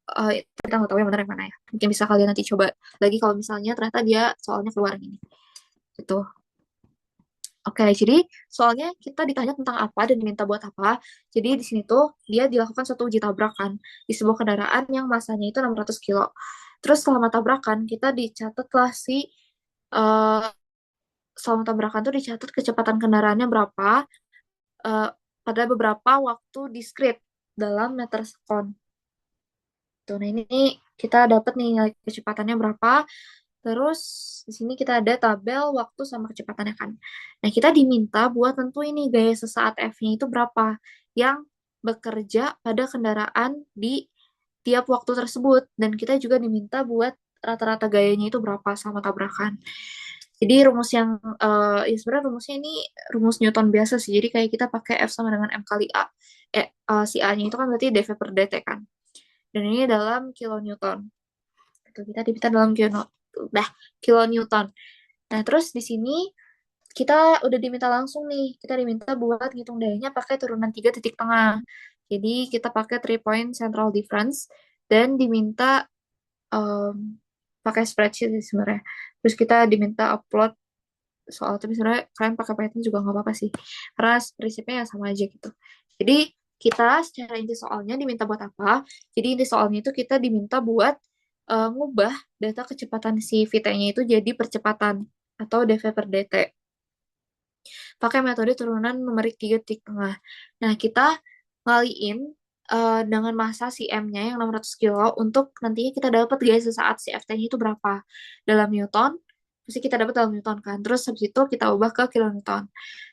kita nggak tahu yang benar yang mana ya. Mungkin bisa kalian nanti coba lagi kalau misalnya ternyata dia soalnya keluar gini. Gitu. Oke, jadi soalnya kita ditanya tentang apa dan diminta buat apa. Jadi di sini tuh dia dilakukan suatu uji tabrakan di sebuah kendaraan yang masanya itu 600 kilo. Terus selama tabrakan kita dicatatlah eh, selama tabrakan tuh dicatat kecepatan kendaraannya berapa eh, pada beberapa waktu diskrit dalam meter sekon. Tuh, nah ini kita dapat nih nilai kecepatannya berapa. Terus di sini kita ada tabel waktu sama kecepatannya kan. Nah, kita diminta buat tentu ini gaya sesaat F-nya itu berapa yang bekerja pada kendaraan di tiap waktu tersebut. Dan kita juga diminta buat rata-rata gayanya itu berapa sama tabrakan. Jadi rumus yang ya sebenarnya rumusnya ini rumus Newton biasa sih. Jadi kayak kita pakai F sama dengan M kali A. Si A-nya itu kan berarti dV per dt kan. Dan ini dalam kilonewton. Itu kita diminta dalam kilonewton. Nah, terus di sini kita udah diminta langsung nih. Kita diminta buat ngitung dayanya pakai turunan tiga titik tengah. Jadi kita pakai 3 point central difference dan diminta em, pakai spreadsheet sih sebenarnya. Terus kita diminta upload soal, tapi sebenarnya kalian pakai Python juga nggak apa-apa sih. Karena prinsipnya ya sama aja gitu. Jadi kita secara inti soalnya diminta buat apa? Jadi inti soalnya itu kita diminta buat ngubah data kecepatan si VT-nya itu jadi percepatan atau dV per dt. Pakai metode turunan numerik tiga titik tengah. Nah, kita ngaliin dengan massa si M-nya yang 600 kilo untuk nantinya kita dapat gaya sesaat si FT-nya itu berapa dalam Newton. Pasti kita dapat dalam Newton kan. Terus habis itu kita ubah ke kilonewton.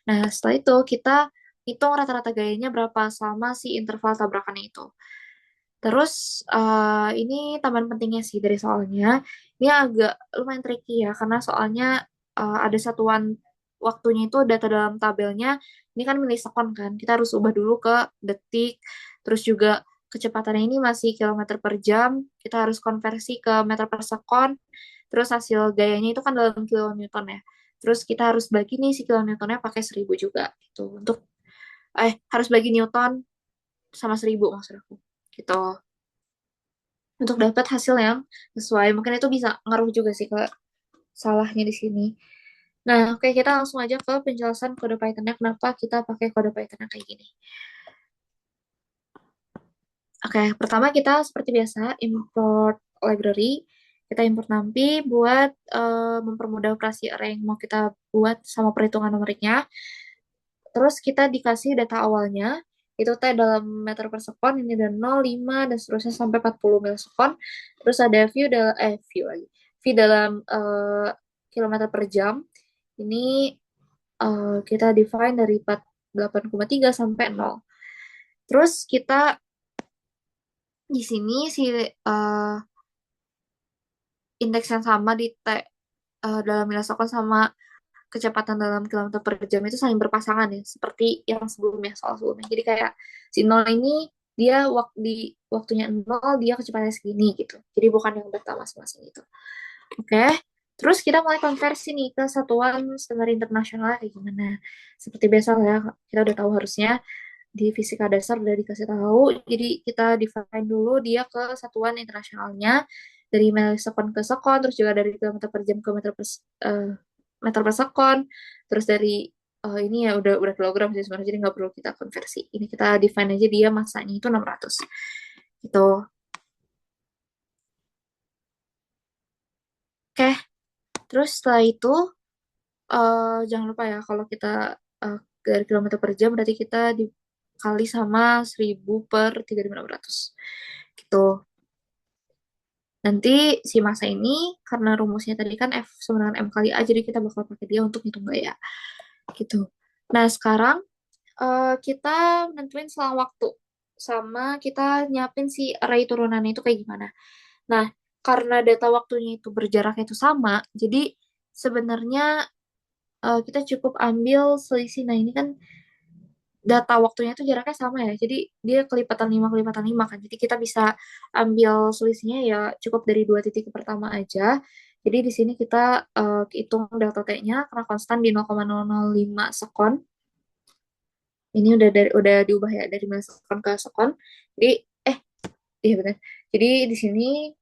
Nah, setelah itu kita hitung rata-rata gayanya berapa selama si interval tabrakannya itu. Terus ini tambahan pentingnya sih dari soalnya. Ini agak lumayan tricky ya karena soalnya ada satuan waktunya itu data dalam tabelnya ini kan milisekon kan. Kita harus ubah dulu ke detik. Terus juga kecepatannya ini masih kilometer per jam. Kita harus konversi ke meter per sekon. Terus hasil gayanya itu kan dalam kilonewton ya. Terus kita harus bagi nih si kilonewtonnya pakai 1000 juga gitu. Harus bagi newton sama 1000 maksud aku. Gitu untuk dapat hasil yang sesuai. Mungkin itu bisa ngaruh juga sih ke salahnya di sini. Nah, oke kita langsung aja ke penjelasan kode Python-nya. Kenapa kita pakai kode Python yang kayak gini. Oke, pertama kita seperti biasa import library. Kita import NumPy buat mempermudah operasi array yang mau kita buat sama perhitungan numeriknya. Terus kita dikasih data awalnya, itu T dalam meter per sekon, ini ada 0, 5, dan seterusnya sampai 40 milisekon. Terus ada view lagi. V dalam kilometer per jam. Ini kita define dari 48,3 sampai 0. Terus kita di sini si indeks yang sama di T dalam milisekon sama kecepatan dalam kilometer per jam itu saling berpasangan ya, seperti yang sebelumnya, soal sebelumnya. Jadi kayak si nol ini dia di waktunya nol dia kecepatannya segini gitu. Jadi bukan yang data masing-masing itu. Oke. Terus kita mulai konversi nih ke satuan standar internasional kayak gimana. Seperti biasa lah ya, kita udah tahu harusnya di fisika dasar udah dikasih tahu. Jadi kita define dulu dia ke satuan internasionalnya dari milisekon ke sekon, terus juga dari kilometer per jam ke eh, meter per sekon, terus dari ini ya udah kilogram sih sebenarnya, jadi nggak perlu kita konversi. Ini kita define aja dia masanya itu 600. Gitu. Oke, terus setelah itu jangan lupa ya kalau kita eh, dari kilometer per jam berarti kita dikali sama 1000 per 3600. Gitu. Nanti si massa ini karena rumusnya tadi kan F sama dengan M kali A, jadi kita bakal pakai dia untuk hitung gaya. Gitu. Nah, sekarang kita nentuin selang waktu sama kita nyiapin si array turunannya itu kayak gimana. Nah, karena data waktunya itu berjaraknya itu sama, jadi sebenarnya kita cukup ambil selisih. Nah, ini kan data waktunya itu jaraknya sama ya. Jadi dia kelipatan 5 kan. Jadi kita bisa ambil selisihnya ya cukup dari dua titik pertama aja. Jadi di sini kita hitung delta T-nya karena konstan di 0,005 sekon. Ini udah diubah ya dari milisekon ke sekon. Jadi iya benar. Jadi di sini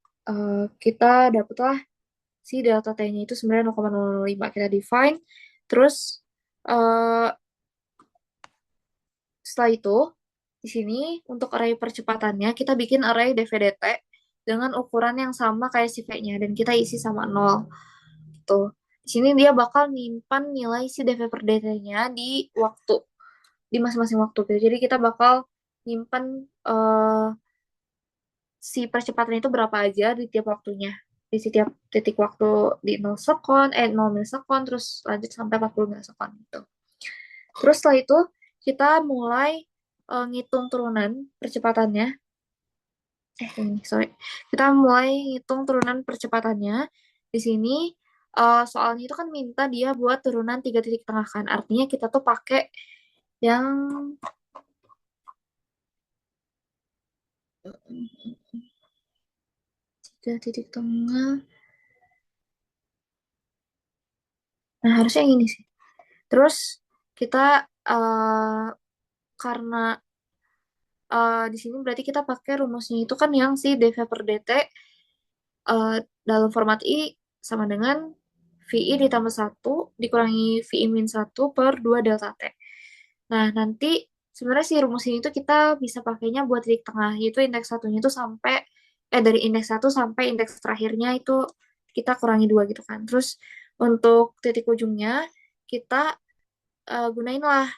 kita dapatlah si delta T-nya itu sebenarnya 0,005 kita define. Terus eh, setelah itu di sini untuk array percepatannya kita bikin array dvdt dengan ukuran yang sama kayak si V-nya dan kita isi sama 0 gitu. Di sini dia bakal nyimpan nilai si dv per dt-nya di masing-masing waktu gitu. Jadi kita bakal nyimpan si percepatan itu berapa aja di tiap waktunya. Di setiap titik waktu di 0 sekon, 0 milisekon, terus lanjut sampai 40 milisekon gitu. Terus setelah itu kita mulai ngitung turunan percepatannya. Ini sorry. Kita mulai ngitung turunan percepatannya. Di sini soalnya itu kan minta dia buat turunan tiga titik tengah kan. Artinya kita tuh pakai yang tiga titik tengah. Nah, harusnya yang ini sih. Terus kita karena di sini berarti kita pakai rumusnya itu kan yang si dv per dt dalam format I sama dengan VI ditambah satu dikurangi VI min satu per 2 delta T. Nah, nanti sebenarnya si rumus ini tuh kita bisa pakainya buat titik tengah, yaitu indeks satunya itu dari indeks satu sampai indeks terakhirnya itu kita kurangi dua gitu kan. Terus untuk titik ujungnya kita gunain lah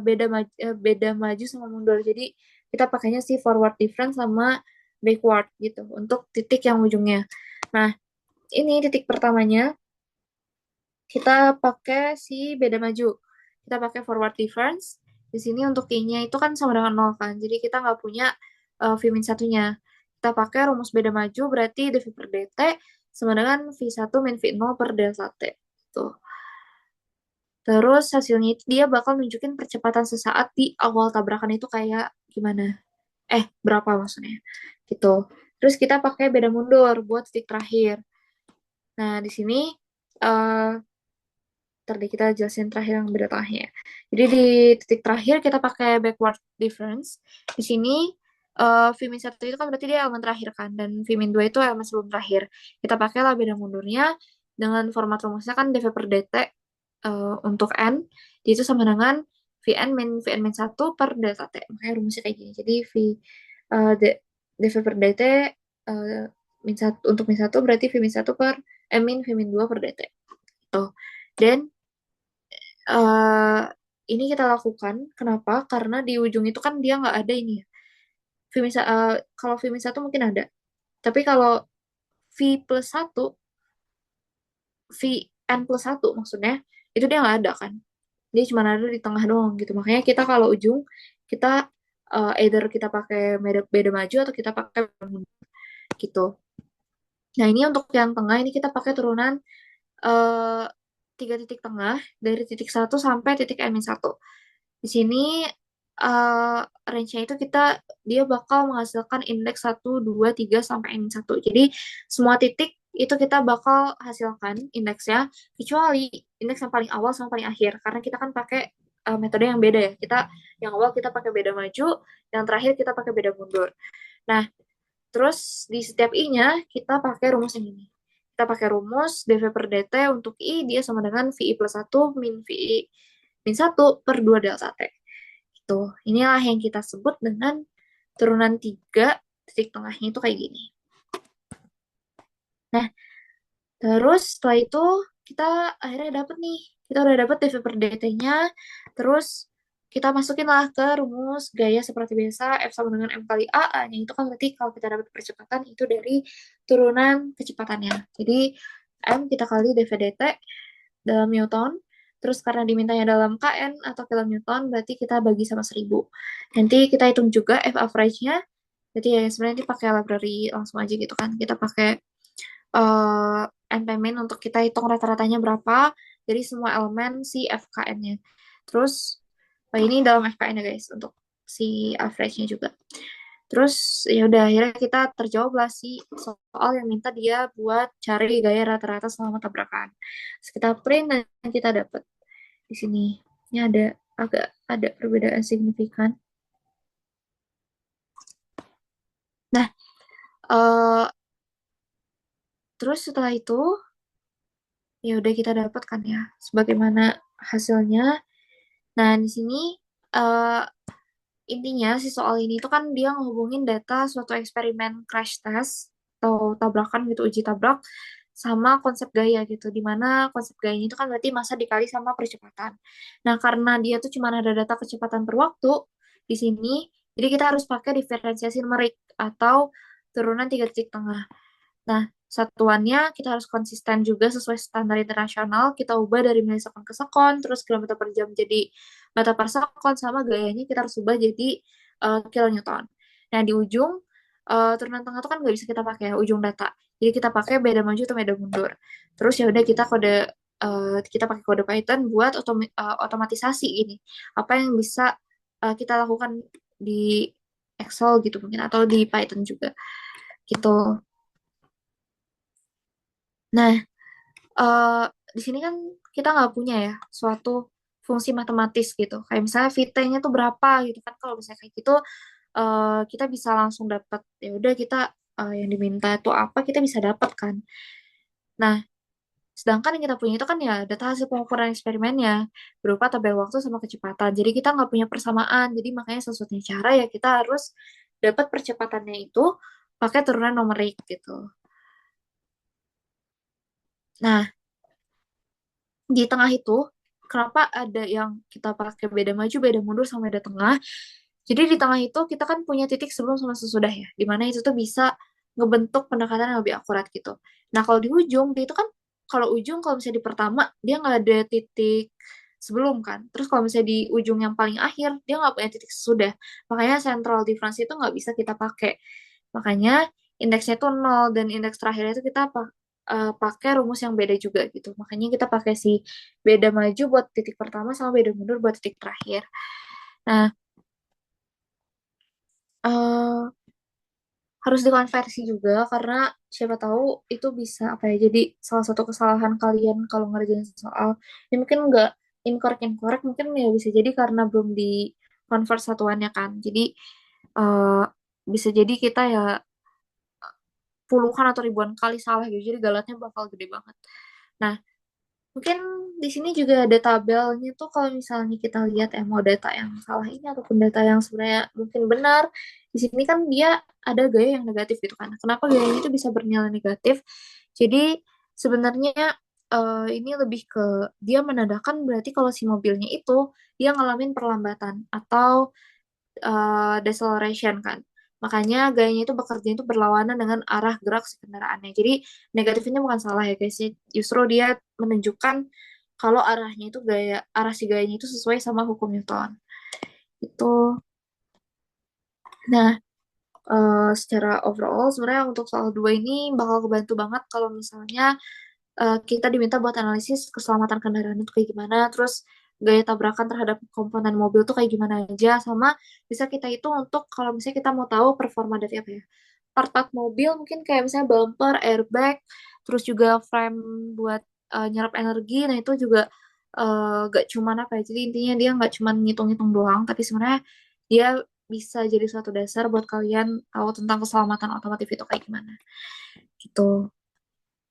beda maju sama mundur. Jadi kita pakainya si forward difference sama backward gitu untuk titik yang ujungnya. Nah, ini titik pertamanya kita pakai si beda maju. Kita pakai forward difference. Di sini untuk I-nya itu kan sama dengan 0 kan. Jadi kita nggak punya V min satunya. Kita pakai rumus beda maju berarti dV per dt sama dengan V1 min V0 per delta T. Tuh. Terus hasilnya itu dia bakal nunjukin percepatan sesaat di awal tabrakan itu kayak gimana. Berapa maksudnya. Gitu. Terus kita pakai beda mundur buat titik terakhir. Nah, di sini eh ntar deh kita jelasin terakhir yang beda tengahnya. Jadi di titik terakhir kita pakai backward difference. Di sini V-1 itu kan berarti dia elemen terakhir kan, dan V-2 itu elemen sebelum terakhir. Kita pakailah beda mundurnya dengan format rumusnya kan dV per dt untuk N, itu sama dengan Vn min Vn min 1 per delta T. Makanya rumusnya kayak gini. Jadi dV per dt min 1, untuk min 1 berarti V min 1 per min V min 2 per dt. Tuh. Dan eh ini kita lakukan kenapa? Karena di ujung itu kan dia nggak ada ini ya. Kalau V min 1 mungkin ada. Tapi kalau V plus 1, V n plus 1 maksudnya, itu dia nggak ada kan. Dia cuma ada di tengah doang gitu. Makanya kita kalau ujung, kita either kita pakai beda maju atau kita pakai beda mundur gitu. Nah ini untuk yang tengah ini kita pakai turunan eh, tiga titik tengah dari titik satu sampai titik n-1. Di sini eh range-nya itu dia bakal menghasilkan indeks 1, 2, 3 sampai n-1. Jadi semua titik itu kita bakal hasilkan indeksnya kecuali indeks yang paling awal sama paling akhir karena kita kan pakai metode yang beda ya. Yang awal kita pakai beda maju, yang terakhir kita pakai beda mundur. Nah, terus di setiap I-nya kita pakai rumus yang ini. Kita pakai rumus dV per dt untuk I dia sama dengan VI plus 1 min VI min 1 per 2 delta T. Itu. Inilah yang kita sebut dengan turunan 3 titik tengahnya itu kayak gini. Nah, terus setelah itu kita akhirnya dapet nih. Kita udah dapet dV per dt-nya. Terus kita masukin lah ke rumus gaya seperti biasa F sama dengan M kali A. A-nya itu kan berarti kalau kita dapat percepatan itu dari turunan kecepatannya. Jadi M kita kali dV dt dalam Newton. Terus karena dimintanya dalam kN atau kilonewton, berarti kita bagi sama 1000. Nanti kita hitung juga F average-nya. Jadi ya sebenarnya ini pakai library langsung aja gitu kan. Kita pakai uh, NPmin untuk kita hitung rata-ratanya berapa dari semua elemen si FKN-nya. Terus ini dalam FKN ya guys untuk si average-nya juga. Terus ya udah akhirnya kita terjawab lah si soal yang minta dia buat cari gaya rata-rata selama tabrakan. Terus kita print dan kita dapat di sini. Ini agak ada perbedaan signifikan. Nah, uh, terus setelah itu ya udah kita dapat kan ya sebagaimana hasilnya. Nah, di sini uh, intinya si soal ini itu kan dia ngehubungin data suatu eksperimen crash test atau tabrakan gitu, uji tabrak sama konsep gaya gitu. Dimana konsep gaya itu kan berarti massa dikali sama percepatan. Nah, karena dia tuh cuma ada data kecepatan per waktu di sini, jadi kita harus pakai diferensiasi numerik atau turunan tiga titik tengah. Nah, satuannya kita harus konsisten juga sesuai standar internasional. Kita ubah dari milisekon ke sekon, terus kilometer per jam jadi meter per sekon, sama gayanya kita harus ubah jadi kilonewton. Nah, di ujung, turunan tengah itu kan nggak bisa kita pakai ujung data. Jadi kita pakai beda maju atau beda mundur. Terus ya udah kita pakai kode Python buat otomatisasi ini. Apa yang bisa kita lakukan di Excel gitu mungkin atau di Python juga gitu. Nah, eh, di sini kan kita nggak punya ya suatu fungsi matematis gitu. Kayak misalnya VT-nya tuh berapa gitu kan. Kalau misalnya kayak gitu, kita bisa langsung dapat. Ya udah kita yang diminta itu apa kita bisa dapat kan. Nah, sedangkan yang kita punya itu kan ya data hasil pengukuran eksperimennya berupa tabel waktu sama kecepatan. Jadi kita nggak punya persamaan. Jadi makanya sesuatu cara ya kita harus dapat percepatannya itu pakai turunan numerik gitu. Nah, di tengah itu kenapa ada yang kita pakai beda maju, beda mundur, sama beda tengah? Jadi di tengah itu kita kan punya titik sebelum sama sesudah ya, di mana itu tuh bisa ngebentuk pendekatan yang lebih akurat gitu. Nah kalau di ujung dia itu kan, kalau ujung kalau misalnya di pertama dia nggak ada titik sebelum kan, terus kalau misalnya di ujung yang paling akhir dia nggak punya titik sesudah, makanya central difference itu nggak bisa kita pakai. Makanya indeksnya itu nol dan indeks terakhirnya itu kita pakai rumus yang beda juga gitu. Makanya kita pakai si beda maju buat titik pertama sama beda mundur buat titik terakhir. Nah, eh harus dikonversi juga karena siapa tahu itu bisa apa ya, jadi salah satu kesalahan kalian kalau ngerjain soal ini mungkin nggak inkorek mungkin ya bisa jadi karena belum di convert satuannya kan, jadi eh, bisa jadi kita ya puluhan atau ribuan kali salah gitu, jadi galatnya bakal gede banget. Nah, mungkin di sini juga ada tabelnya tuh, kalau misalnya kita lihat mau data yang salah ini ataupun data yang sebenarnya mungkin benar. Di sini kan dia ada gaya yang negatif gitu kan. Kenapa gayanya itu bisa bernilai negatif? Jadi sebenarnya ini lebih ke dia menandakan berarti kalau si mobilnya itu dia ngalamin perlambatan atau deceleration kan. Makanya gayanya itu bekerja itu berlawanan dengan arah gerak si kendaraannya. Jadi negatifnya bukan salah ya guys. Justru dia menunjukkan kalau arahnya itu arah si gayanya itu sesuai sama hukum Newton. Itu. Nah, secara overall sebenarnya untuk soal dua ini bakal kebantu banget kalau misalnya kita diminta buat analisis keselamatan kendaraan itu kayak gimana, terus gaya tabrakan terhadap komponen mobil tuh kayak gimana aja, sama bisa kita hitung untuk kalau misalnya kita mau tahu performa dari apa ya, part-part mobil mungkin kayak misalnya bumper, airbag, terus juga frame buat nyerap energi. Nah itu juga gak cuman apa ya, jadi intinya dia nggak cuman ngitung-ngitung doang, tapi sebenarnya dia bisa jadi suatu dasar buat kalian tahu tentang keselamatan otomotif itu kayak gimana gitu.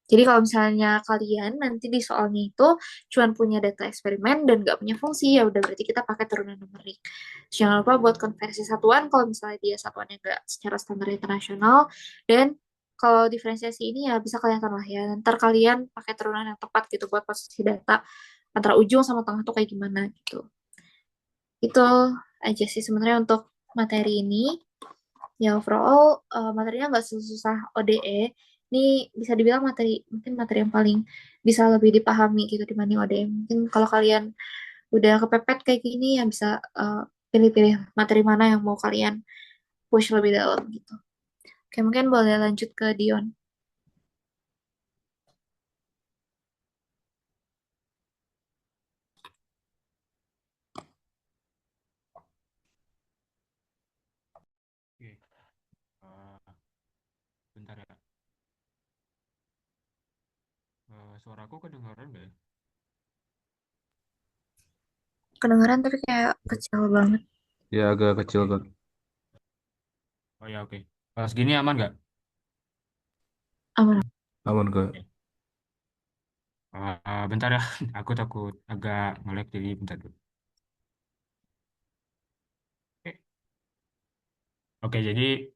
Jadi kalau misalnya kalian nanti di soalnya itu cuma punya data eksperimen dan nggak punya fungsi, ya udah berarti kita pakai turunan numerik. Terus jangan lupa buat konversi satuan kalau misalnya dia satuannya nggak secara standar internasional, dan kalau diferensiasi ini ya bisa kelihatan lah ya. Ntar kalian pakai turunan yang tepat gitu buat posisi data antara ujung sama tengah tuh kayak gimana gitu. Itu aja sih sebenarnya untuk materi ini. Ya overall materinya nggak susah ODE. Ini bisa dibilang materi, mungkin materi yang paling bisa lebih dipahami gitu dibanding ODE. Mungkin kalau kalian udah kepepet kayak gini ya bisa eh, pilih-pilih materi mana yang mau kalian push lebih dalam gitu. Oke, mungkin boleh lanjut ke Dion. Oke, bentar ya. Suaraku kedengaran nggak ya? Kedengeran tapi kayak kecil banget. Ya agak kecil Kak. Oh ya oke. Segini aman nggak? Aman. Aman Kak. Oke. Bentar ya, aku takut agak nge-lag jadi bentar dulu. Oke. Oke, jadi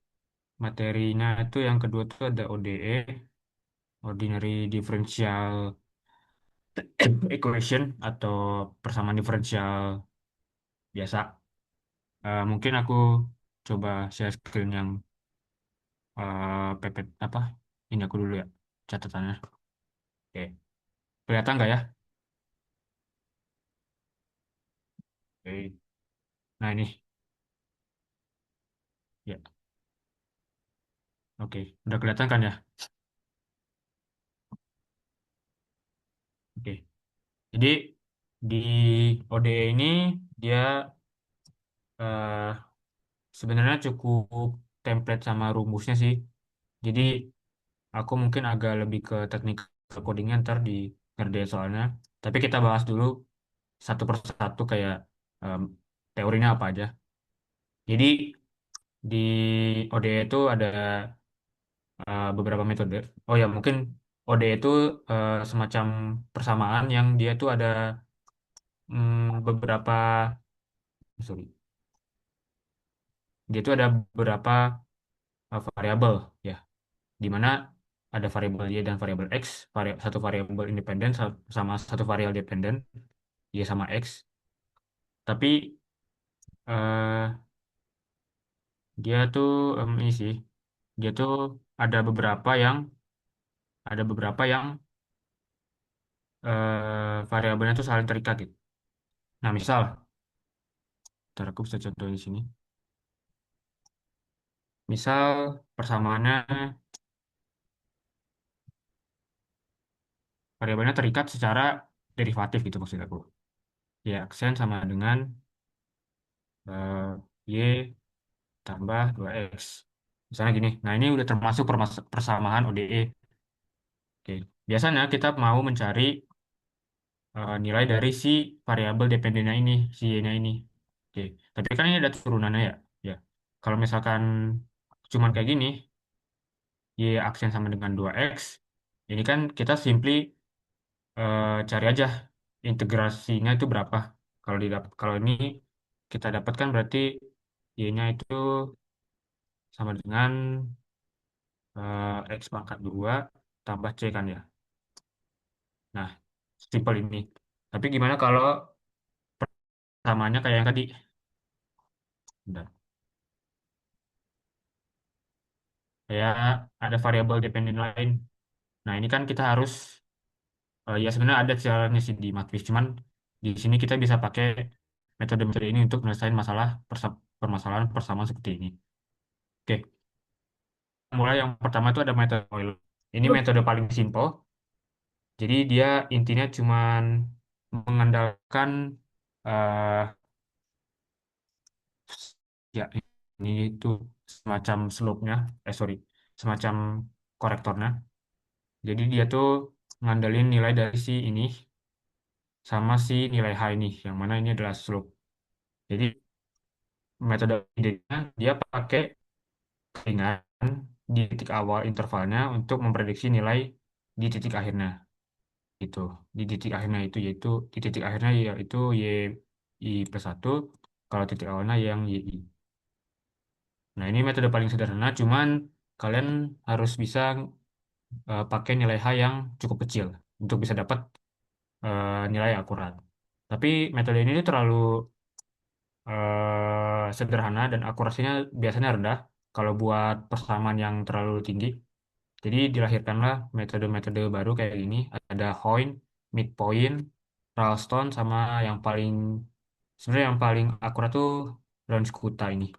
materinya itu yang kedua tuh ada ODE, Ordinary Differential Equation atau persamaan diferensial biasa. Mungkin aku coba share screen yang pepet apa? Ini aku dulu ya catatannya. Oke, kelihatan nggak ya? Oke. Nah ini, ya, oke, udah kelihatan kan ya? Oke, jadi di ODE ini dia eh, sebenarnya cukup template sama rumusnya sih. Jadi aku mungkin agak lebih ke teknik codingnya ntar di ngerjain soalnya. Tapi kita bahas dulu satu persatu kayak em, teorinya apa aja. Jadi di ODE itu ada beberapa metode. Oh ya, mungkin ODE itu semacam persamaan yang dia itu ada beberapa, sorry, dia itu ada beberapa variabel ya, di mana ada variabel y dan variabel x, satu variabel independen sama satu variabel dependen, y sama x. Tapi Dia tuh ini sih, dia tuh ada beberapa yang ada beberapa yang variabelnya tuh saling terikat gitu. Nah, misal, ntar aku bisa contohin di sini. Misal persamaannya variabelnya terikat secara derivatif gitu maksud aku. Ya, aksen sama dengan y tambah 2x. Misalnya gini. Nah, ini udah termasuk persamaan ODE. Oke. Biasanya kita mau mencari nilai dari si variabel dependennya ini, si y-nya ini. Oke. Tapi kan ini ada turunannya ya. Ya. Kalau misalkan cuman kayak gini, y aksen sama dengan 2x, ini kan kita simply cari aja integrasinya itu berapa. Kalau ini kita dapatkan berarti y-nya itu sama dengan X pangkat 2 tambah C kan ya. Nah, simpel ini. Tapi gimana kalau pertamanya kayak yang tadi? Bentar. Kayak ada variabel dependen lain. Nah, ini kan kita harus, ya sebenarnya ada caranya sih di matriks. Cuman di sini kita bisa pakai metode-metode ini untuk menyelesaikan permasalahan persamaan seperti ini. Oke, mulai yang pertama itu ada metode Euler. Ini metode paling simpel. Jadi dia intinya cuman mengandalkan eh, ya ini itu semacam slope-nya, sorry, semacam korektornya. Jadi dia tuh ngandelin nilai dari si ini sama si nilai H ini, yang mana ini adalah slope. Jadi metode idenya dia pakai keringan di titik awal intervalnya untuk memprediksi nilai di titik akhirnya. Itu di titik akhirnya itu yaitu di titik akhirnya yaitu y i plus satu, kalau titik awalnya yang y i. Nah, ini metode paling sederhana, cuman kalian harus bisa pakai nilai H yang cukup kecil untuk bisa dapat nilai yang akurat. Tapi metode ini tuh terlalu sederhana dan akurasinya biasanya rendah kalau buat persamaan yang terlalu tinggi. Jadi dilahirkanlah metode-metode baru kayak gini. Ada Hoyne, midpoint, Ralston, sama yang paling sebenarnya yang paling akurat tuh Browns-Kutha ini.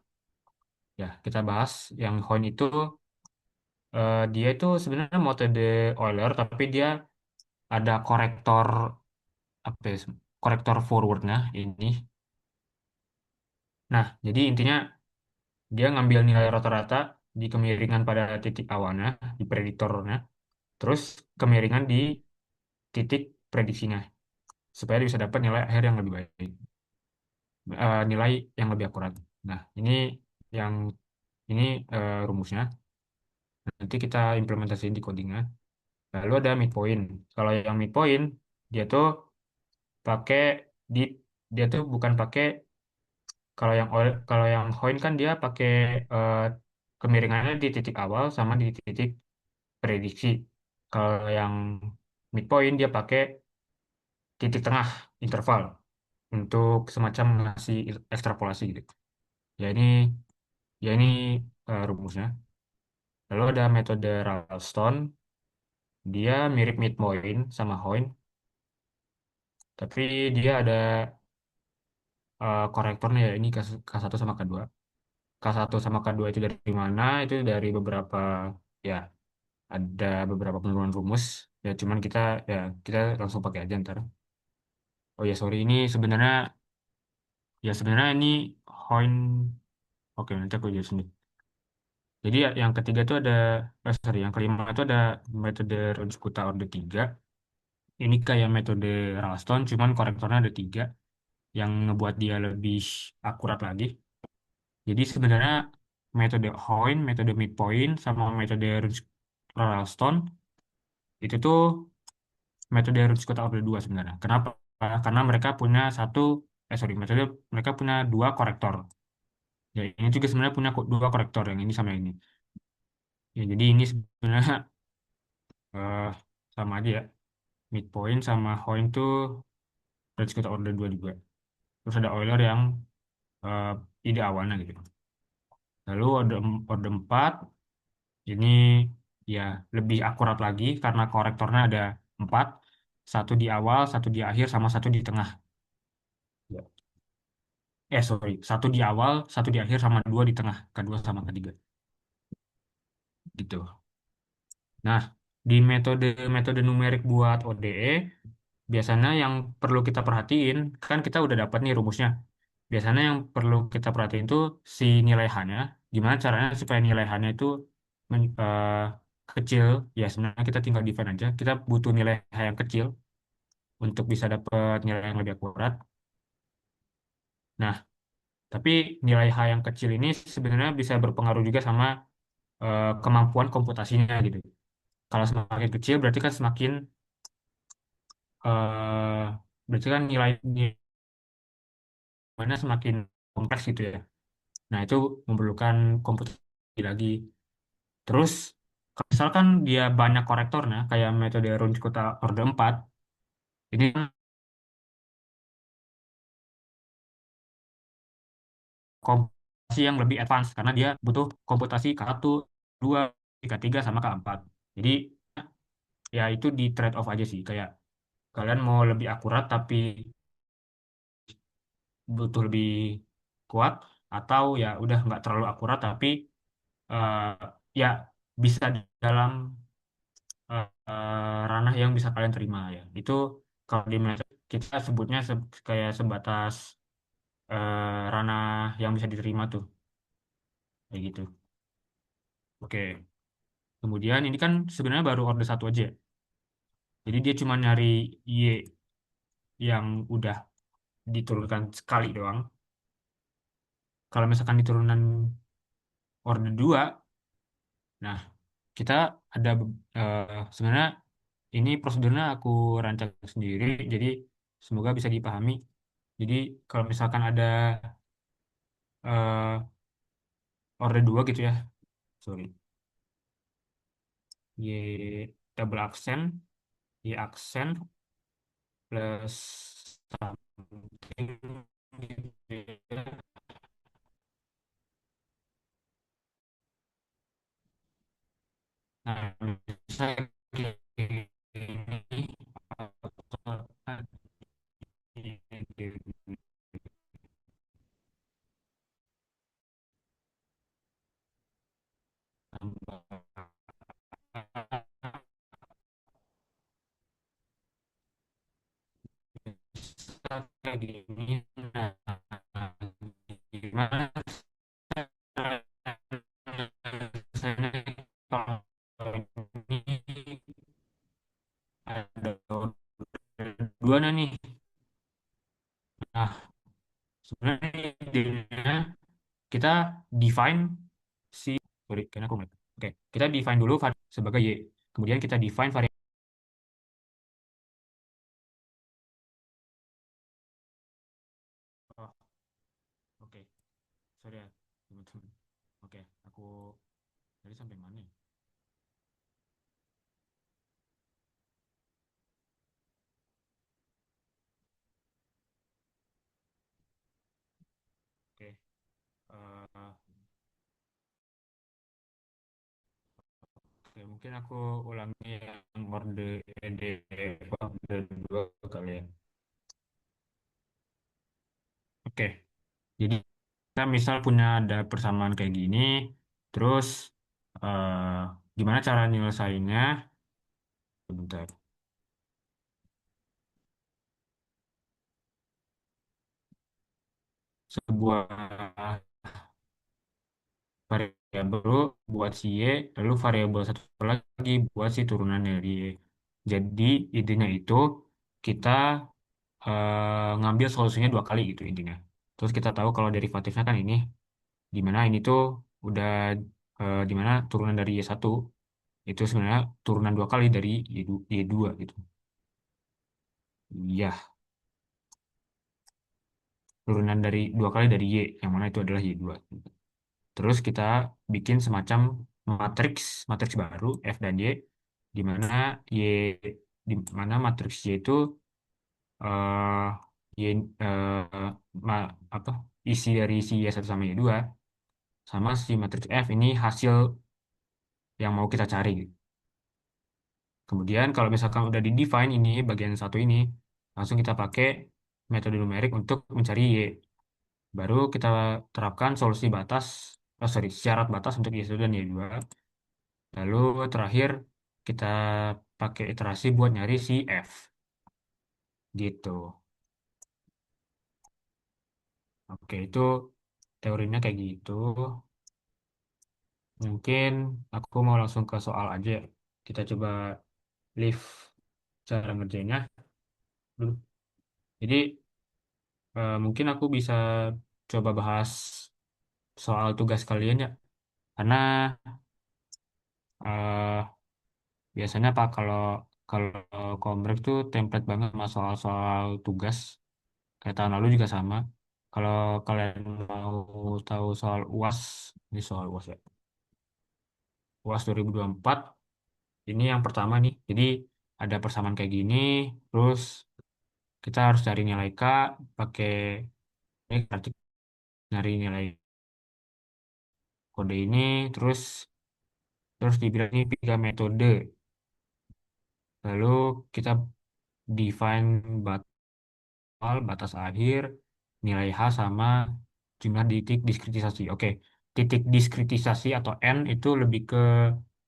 Ya, kita bahas yang Hoyne itu dia itu sebenarnya metode Euler tapi dia ada korektor apa ya, korektor forwardnya ini. Nah, jadi intinya dia ngambil nilai rata-rata di kemiringan pada titik awalnya, di prediktornya, terus kemiringan di titik prediksinya, supaya dia bisa dapat nilai akhir yang lebih baik, nilai yang lebih akurat. Nah, yang ini rumusnya. Nanti kita implementasiin di codingnya. Lalu ada midpoint. Kalau yang midpoint, dia tuh pakai di dia tuh bukan pakai kalau yang Hoin kan dia pakai eh, kemiringannya di titik awal sama di titik prediksi. Kalau yang midpoint dia pakai titik tengah interval untuk semacam ngasih ekstrapolasi gitu. Ya ini ya ini rumusnya. Lalu ada metode Ralston, dia mirip midpoint sama Hoin, tapi dia ada korektornya ya ini K1 sama K2. K1 sama K2 itu dari mana? Itu dari beberapa ya ada beberapa penurunan rumus ya cuman kita langsung pakai aja ntar. Oh ya sorry ini sebenarnya ini Hoin. Oke, nanti aku jelasin deh. Jadi yang ketiga itu ada sorry yang kelima itu ada metode Ronskota order 3. Ini kayak metode Ralston cuman korektornya ada 3 yang ngebuat dia lebih akurat lagi. Jadi sebenarnya metode Hoin, metode midpoint sama metode Ralston itu tuh metode Roots-Kota Order 2 sebenarnya. Kenapa? Karena metode mereka punya dua korektor. Ya, ini juga sebenarnya punya dua korektor yang ini sama yang ini. Ya, jadi ini sebenarnya eh, sama aja ya. Midpoint sama Hoin tuh Roots-Kota Order 2 juga. Terus ada Euler yang eh, ide awalnya gitu. Lalu orde 4 ini ya lebih akurat lagi karena korektornya ada 4, satu di awal, satu di akhir, sama satu di tengah. Ya. Sorry, satu di awal, satu di akhir, sama dua di tengah, kedua sama ketiga, gitu. Nah, di metode numerik buat ODE, biasanya yang perlu kita perhatiin, kan kita udah dapat nih rumusnya. Biasanya yang perlu kita perhatiin itu si nilai H-nya. Gimana caranya supaya nilai H-nya itu kecil? Ya sebenarnya kita tinggal define aja. Kita butuh nilai H yang kecil untuk bisa dapat nilai yang lebih akurat. Nah, tapi nilai H yang kecil ini sebenarnya bisa berpengaruh juga sama kemampuan komputasinya gitu. Kalau semakin kecil eh, berarti kan nilainya semakin kompleks gitu ya. Nah, itu memerlukan komputasi lagi. Terus, kalau misalkan dia banyak korektornya, kayak metode Runge-Kutta Orde 4, ini kan komputasi yang lebih advance, karena dia butuh komputasi K1, 2, K3, sama K4. Jadi, ya itu di trade off aja sih. Kayak kalian mau lebih akurat tapi butuh lebih kuat, atau ya udah nggak terlalu akurat tapi eh, ya bisa di dalam ranah yang bisa kalian terima ya. Itu kalau di medsos kita sebutnya kayak sebatas ranah yang bisa diterima tuh, kayak gitu. Oke. Kemudian ini kan sebenarnya baru order satu aja, ya. Jadi dia cuma nyari Y yang udah diturunkan sekali doang. Kalau misalkan di turunan order 2, nah kita ada sebenarnya ini prosedurnya aku rancang sendiri, jadi semoga bisa dipahami. Jadi kalau misalkan ada eh, order 2 gitu ya, sorry, Y double aksen, Y aksen plus something gitu ya. Nah, misalnya kayak gini, kayak gini, nah, gimana kalau ini ada dua nih. Nah, sebenarnya idenya kita define si, sorry, karena aku ngeliat. Oke, kita define dulu sebagai Y. Kemudian kita define variabel. Oh, oke. Sorry ya, teman-teman. Oke, aku tadi sampai mana ya? Oke, eh, oke, mungkin aku ulangi yang orde 2 kali ya. Oke, jadi kita misal punya ada persamaan kayak gini, terus eh, gimana cara nyelesainnya? Bentar. Sebuah variabel buat si Y, lalu variabel satu lagi buat si turunan dari Y. Jadi intinya itu kita ngambil solusinya dua kali gitu intinya. Terus kita tahu kalau derivatifnya kan ini, di mana ini tuh udah di mana turunan dari Y1 itu sebenarnya turunan dua kali dari Y2 gitu. Iya, turunan dari dua kali dari Y, yang mana itu adalah Y2. Terus kita bikin semacam matriks matriks baru F dan Y, di mana Y di mana matriks Y itu eh Y apa isi dari si Y1 sama Y2 sama si matriks F ini hasil yang mau kita cari. Kemudian kalau misalkan udah di define ini bagian satu ini, langsung kita pakai metode numerik untuk mencari Y. Baru kita terapkan solusi batas, oh sorry, syarat batas untuk Y1 dan Y2. Lalu terakhir kita pakai iterasi buat nyari si F. Gitu. Oke, itu teorinya kayak gitu. Mungkin aku mau langsung ke soal aja. Kita coba live cara ngerjainnya dulu. Jadi mungkin aku bisa coba bahas soal tugas kalian ya. Karena eh, biasanya Pak kalau Kombrek tuh template banget sama soal-soal tugas. Kayak tahun lalu juga sama. Kalau kalian mau tahu soal UAS, ini soal UAS ya. UAS 2024, ini yang pertama nih. Jadi ada persamaan kayak gini, terus kita harus cari nilai K pakai ini berarti nyari nilai kode ini, terus terus dibilang ini tiga metode. Lalu kita define batas akhir, nilai H sama jumlah titik diskritisasi. Oke, titik diskritisasi atau N itu lebih ke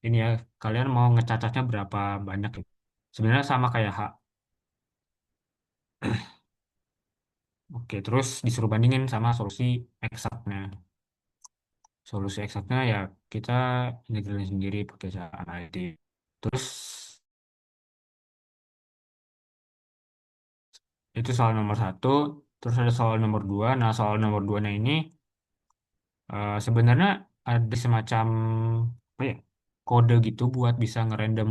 ini ya, kalian mau ngecacatnya berapa banyak ya. Sebenarnya sama kayak H. Oke, terus disuruh bandingin sama solusi eksaknya. Solusi eksaknya ya kita integralin sendiri pakai cara analytic. Terus itu soal nomor satu. Terus ada soal nomor dua. Nah, soal nomor duanya ini sebenarnya ada semacam apa ya, kode gitu buat bisa ngerandom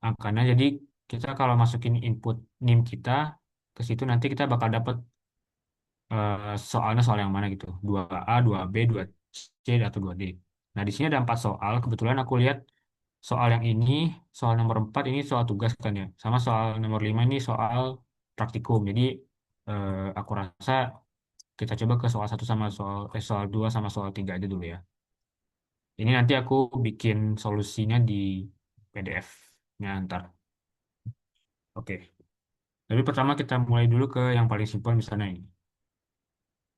angkanya. Jadi kita kalau masukin input NIM kita ke situ nanti kita bakal dapat soalnya soal yang mana gitu. 2A, 2B, 2C, atau 2D. Nah, di sini ada 4 soal. Kebetulan aku lihat soal yang ini, soal nomor 4 ini soal tugas kan ya. Sama soal nomor 5 ini soal praktikum. Jadi aku rasa kita coba ke soal satu sama soal 2 sama soal 3 aja dulu ya. Ini nanti aku bikin solusinya di PDF-nya ntar. Oke. Jadi pertama kita mulai dulu ke yang paling simpel misalnya ini.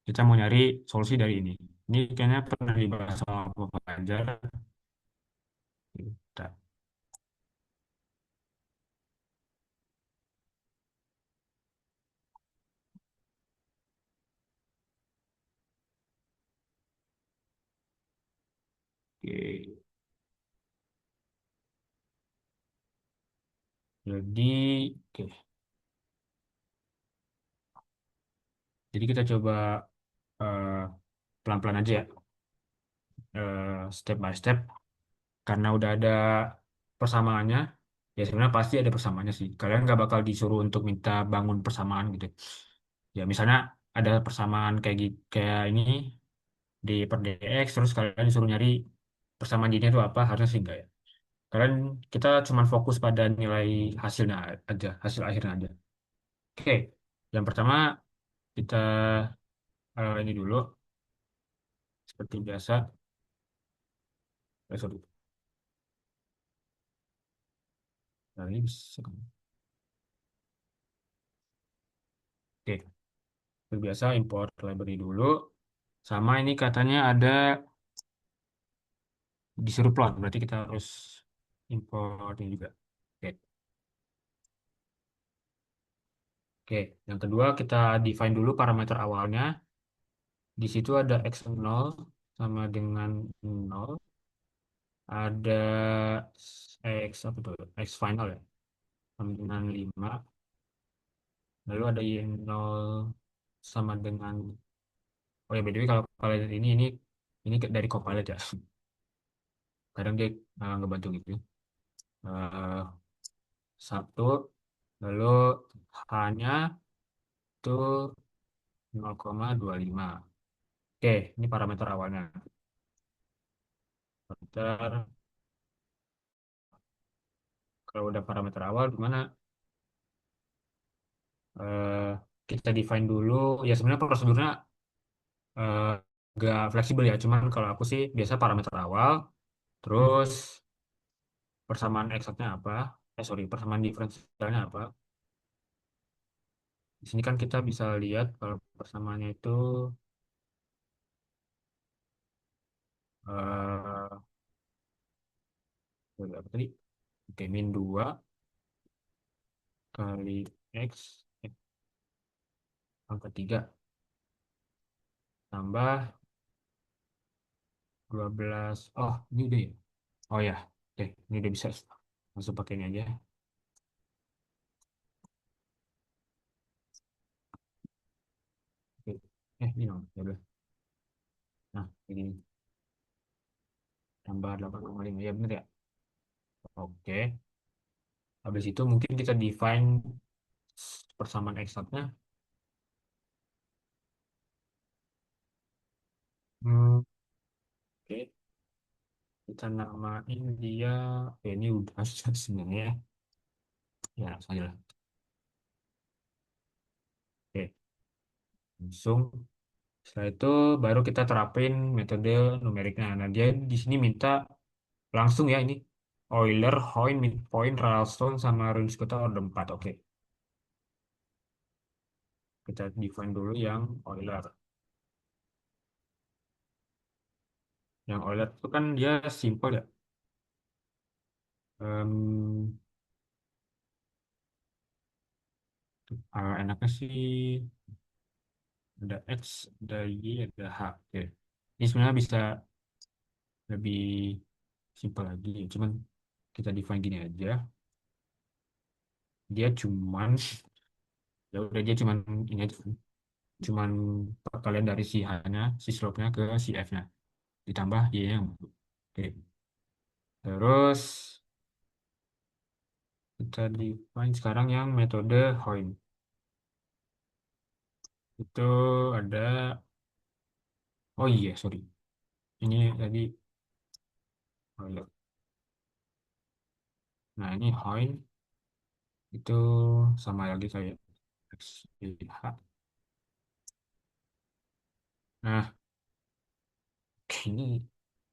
Kita mau nyari solusi dari ini. Ini kayaknya pernah dibahas sama Bapak Ganjar. Bentar. Oke. Jadi, oke. Jadi kita coba eh, pelan-pelan aja ya, step by step. Karena udah ada persamaannya, ya sebenarnya pasti ada persamaannya sih. Kalian nggak bakal disuruh untuk minta bangun persamaan gitu. Ya misalnya ada persamaan kayak ini di per dx, terus kalian disuruh nyari persamaan jadinya itu apa, harusnya sih enggak ya. Kalian kita cuman fokus pada nilai hasilnya aja, hasil akhirnya aja. Oke, yang pertama kita ini dulu seperti biasa. Sorry. Nah, ini bisa kan? Oke, seperti biasa import library dulu. Sama ini katanya ada disuruh plot, berarti kita harus import ini juga. Oke, oke. Yang kedua kita define dulu parameter awalnya. Di situ ada x0 sama dengan 0. Ada x apa tuh? X final ya, sama dengan 5. Lalu ada y0 sama dengan, oh ya, by the way, kalau kalian ini dari Copilot ya. Kadang dia ngebantu gitu. Eh, satu, lalu H-nya itu 0,25. Oke, ini parameter awalnya. Parameter, kalau udah parameter awal gimana? Eh, kita define dulu. Ya sebenarnya prosedurnya agak fleksibel ya. Cuman kalau aku sih biasa parameter awal, terus persamaan eksaknya apa? Sorry, persamaan diferensialnya apa? Di sini kan kita bisa lihat kalau persamaannya itu eh apa tadi? Oke, min 2 kali X pangkat 3 tambah 12. Oh, ini udah ya? Oh ya, oke, ini udah bisa. Langsung pakai ini aja. Oke. Ini dong, ya udah. Nah, ini tambah 8,5. Ya bener ya? Oke. Habis itu mungkin kita define persamaan eksaknya. Hmm, oke. Kita namain dia. Ini udah sebenarnya. Ya, langsung aja lah. Oke, langsung. Setelah itu baru kita terapin metode numeriknya. Nah, dia di sini minta langsung ya ini. Euler, Hoyne, midpoint, Ralston, sama Runge-Kutta order 4. Oke, kita define dulu yang Euler. Yang Euler itu kan dia simple ya. Em, enaknya sih ada X, ada Y, ada H. Oke. Ini sebenarnya bisa lebih simple lagi. Cuman kita define gini aja. Dia cuman ya udah dia cuman ini aja. Cuman perkalian dari si H-nya, si slope-nya ke si F-nya. Ditambah Y-nya. Oke. Terus kita define sekarang yang metode Hoyne. Itu ada, oh iya, sorry. Ini tadi, oh iya. Nah, ini Hoyne itu sama lagi kayak X, Y, H. Nah, ini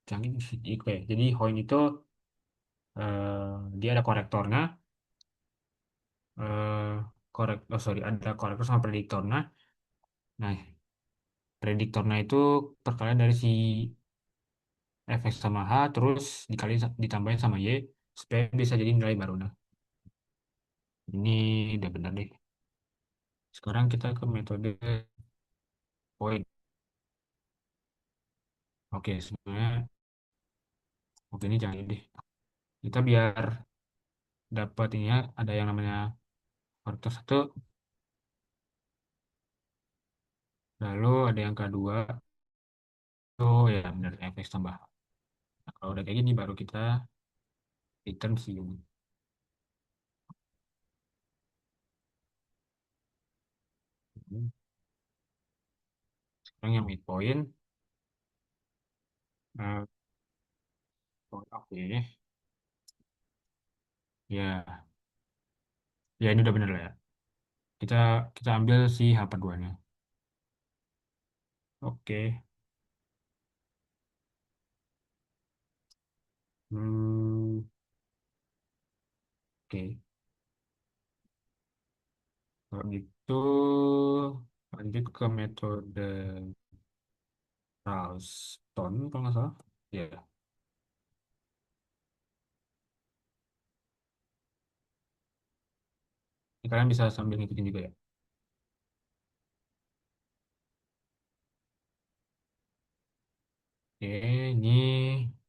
canggih sih. Oke, jadi Hoyne itu dia ada korektornya, sorry, ada korektor sama prediktornya. Nah, prediktornya itu perkalian dari si Fx sama H terus ditambahin sama Y supaya bisa jadi nilai baru. Nah, ini udah benar deh. Sekarang kita ke metode point. Oke, sebenarnya oke ini jangan deh. Kita biar dapat ini ya, ada yang namanya faktor satu, lalu ada yang kedua, itu ya benar Fx tambah. Nah, kalau udah kayak gini baru kita return sih. Sekarang yang midpoint, eh, oke, ya, ya ini udah benar lah ya. Kita kita ambil si H2-nya. Oke. Hmm, oke. Kalau gitu lanjut ke metode Ralston kalau nggak salah. Ya, ini kalian bisa sambil ngikutin juga ya. Oke,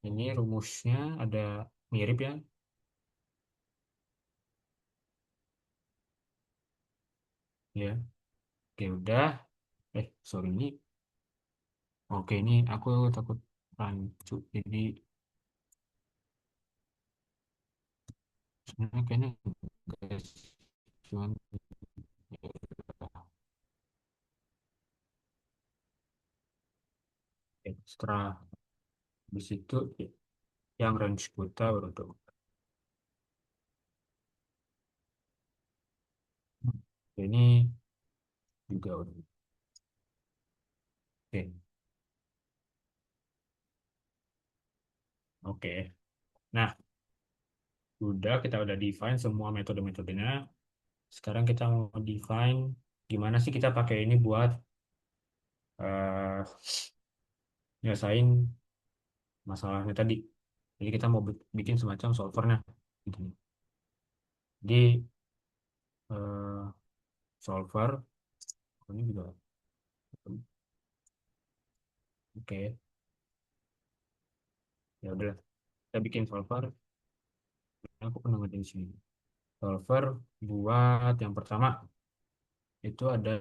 ini rumusnya ada mirip ya. Ya, oke udah. Sorry ini. Oke, ini aku takut rancu. Jadi sebenarnya kayaknya enggak sih. Cuman ya udah. Setelah di situ ya, yang range kita baru tuh. Ini juga udah. Oke. Oke. Nah, kita udah define semua metode-metodenya. Sekarang kita mau define gimana sih kita pakai ini buat eh nyelesain masalahnya tadi. Jadi kita mau bikin semacam solvernya. Gitu. Jadi eh, solver ini juga oke. Ya udah, kita bikin solver. Aku pernah ngerti di sini. Solver buat yang pertama itu ada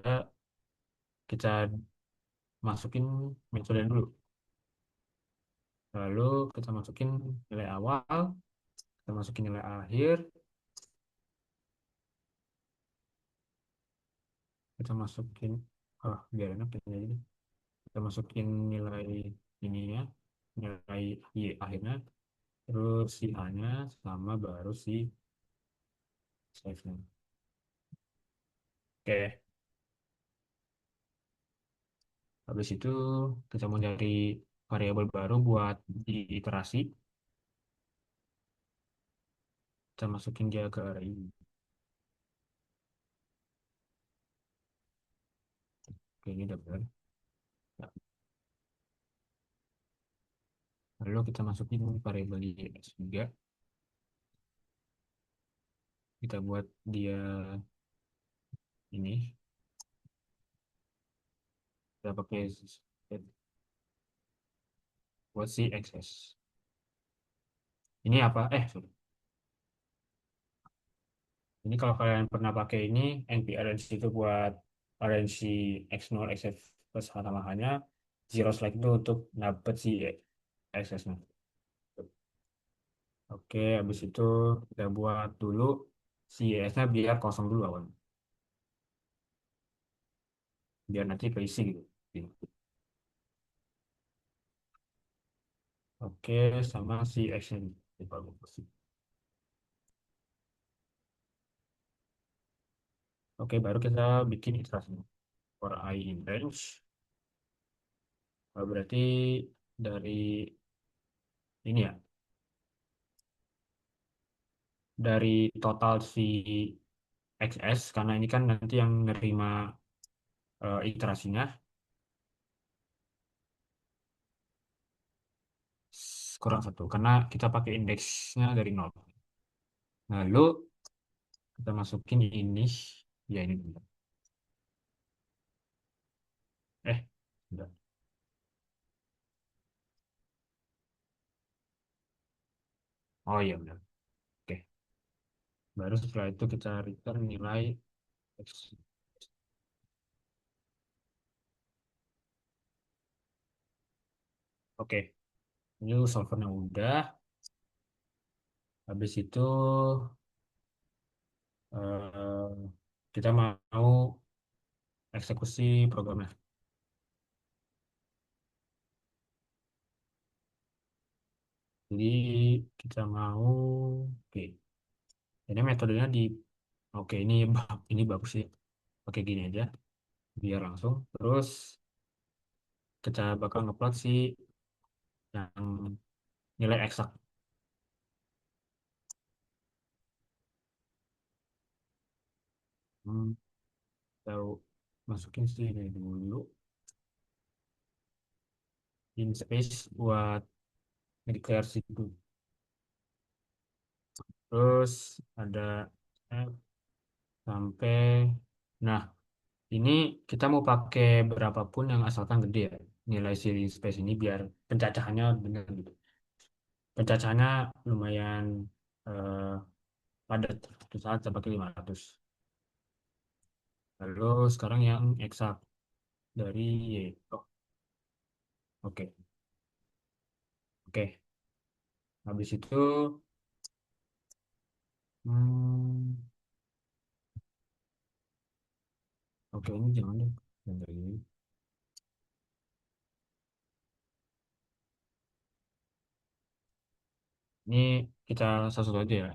kita masukin metode dulu. Lalu kita masukin nilai awal, kita masukin nilai akhir, kita masukin biar enak ini aja deh. Kita masukin nilai ininya, nilai y akhirnya, terus si A-nya sama baru si save-nya. Oke, habis itu kita mau cari variabel baru buat diiterasi. Kita masukin dia ke array ini. Oke, ini udah benar. Ya, lalu kita masukin variabel x juga. Kita buat dia ini. Kita pakai buat si xs. Ini apa? Sorry. Ini kalau kalian pernah pakai ini, np arrange itu buat arrange si x0, xf plus tambahannya. Zero select itu untuk dapet si xs-nya. Oke, habis itu kita buat dulu si s-nya biar kosong dulu awal. Biar nanti keisi gitu. Oke, sama si x-nya. Bagus. Oke, baru kita bikin iterasi. For I in range. Berarti dari ini ya, dari total si XS, karena ini kan nanti yang nerima iterasinya kurang satu, karena kita pakai indeksnya dari nol. Lalu kita masukin ini, ya ini benar. Sudah. Oh iya benar. Oke, baru setelah itu kita return nilai X. Oke, ini solvernya udah. Habis itu eh, kita mau eksekusi programnya. Jadi kita mau, oke, ini metodenya di, oke ini ini bagus sih. Pakai gini aja, biar langsung. Terus kita bakal ngeplot si yang nilai eksak. Hmm, Tahu masukin sih ini dulu. In space buat declare situ. Terus ada F sampai, nah ini kita mau pakai berapapun yang asalkan gede ya. Nilai si space ini biar pencacahannya benar gitu. Pencacahannya lumayan eh, padat. Satu saat saya pakai 500. Lalu sekarang yang eksak dari Y. Oh, oke. Oke. Habis itu hmm, oke ini jangan deh. Jangan kayak gini. Ini kita satu aja ya.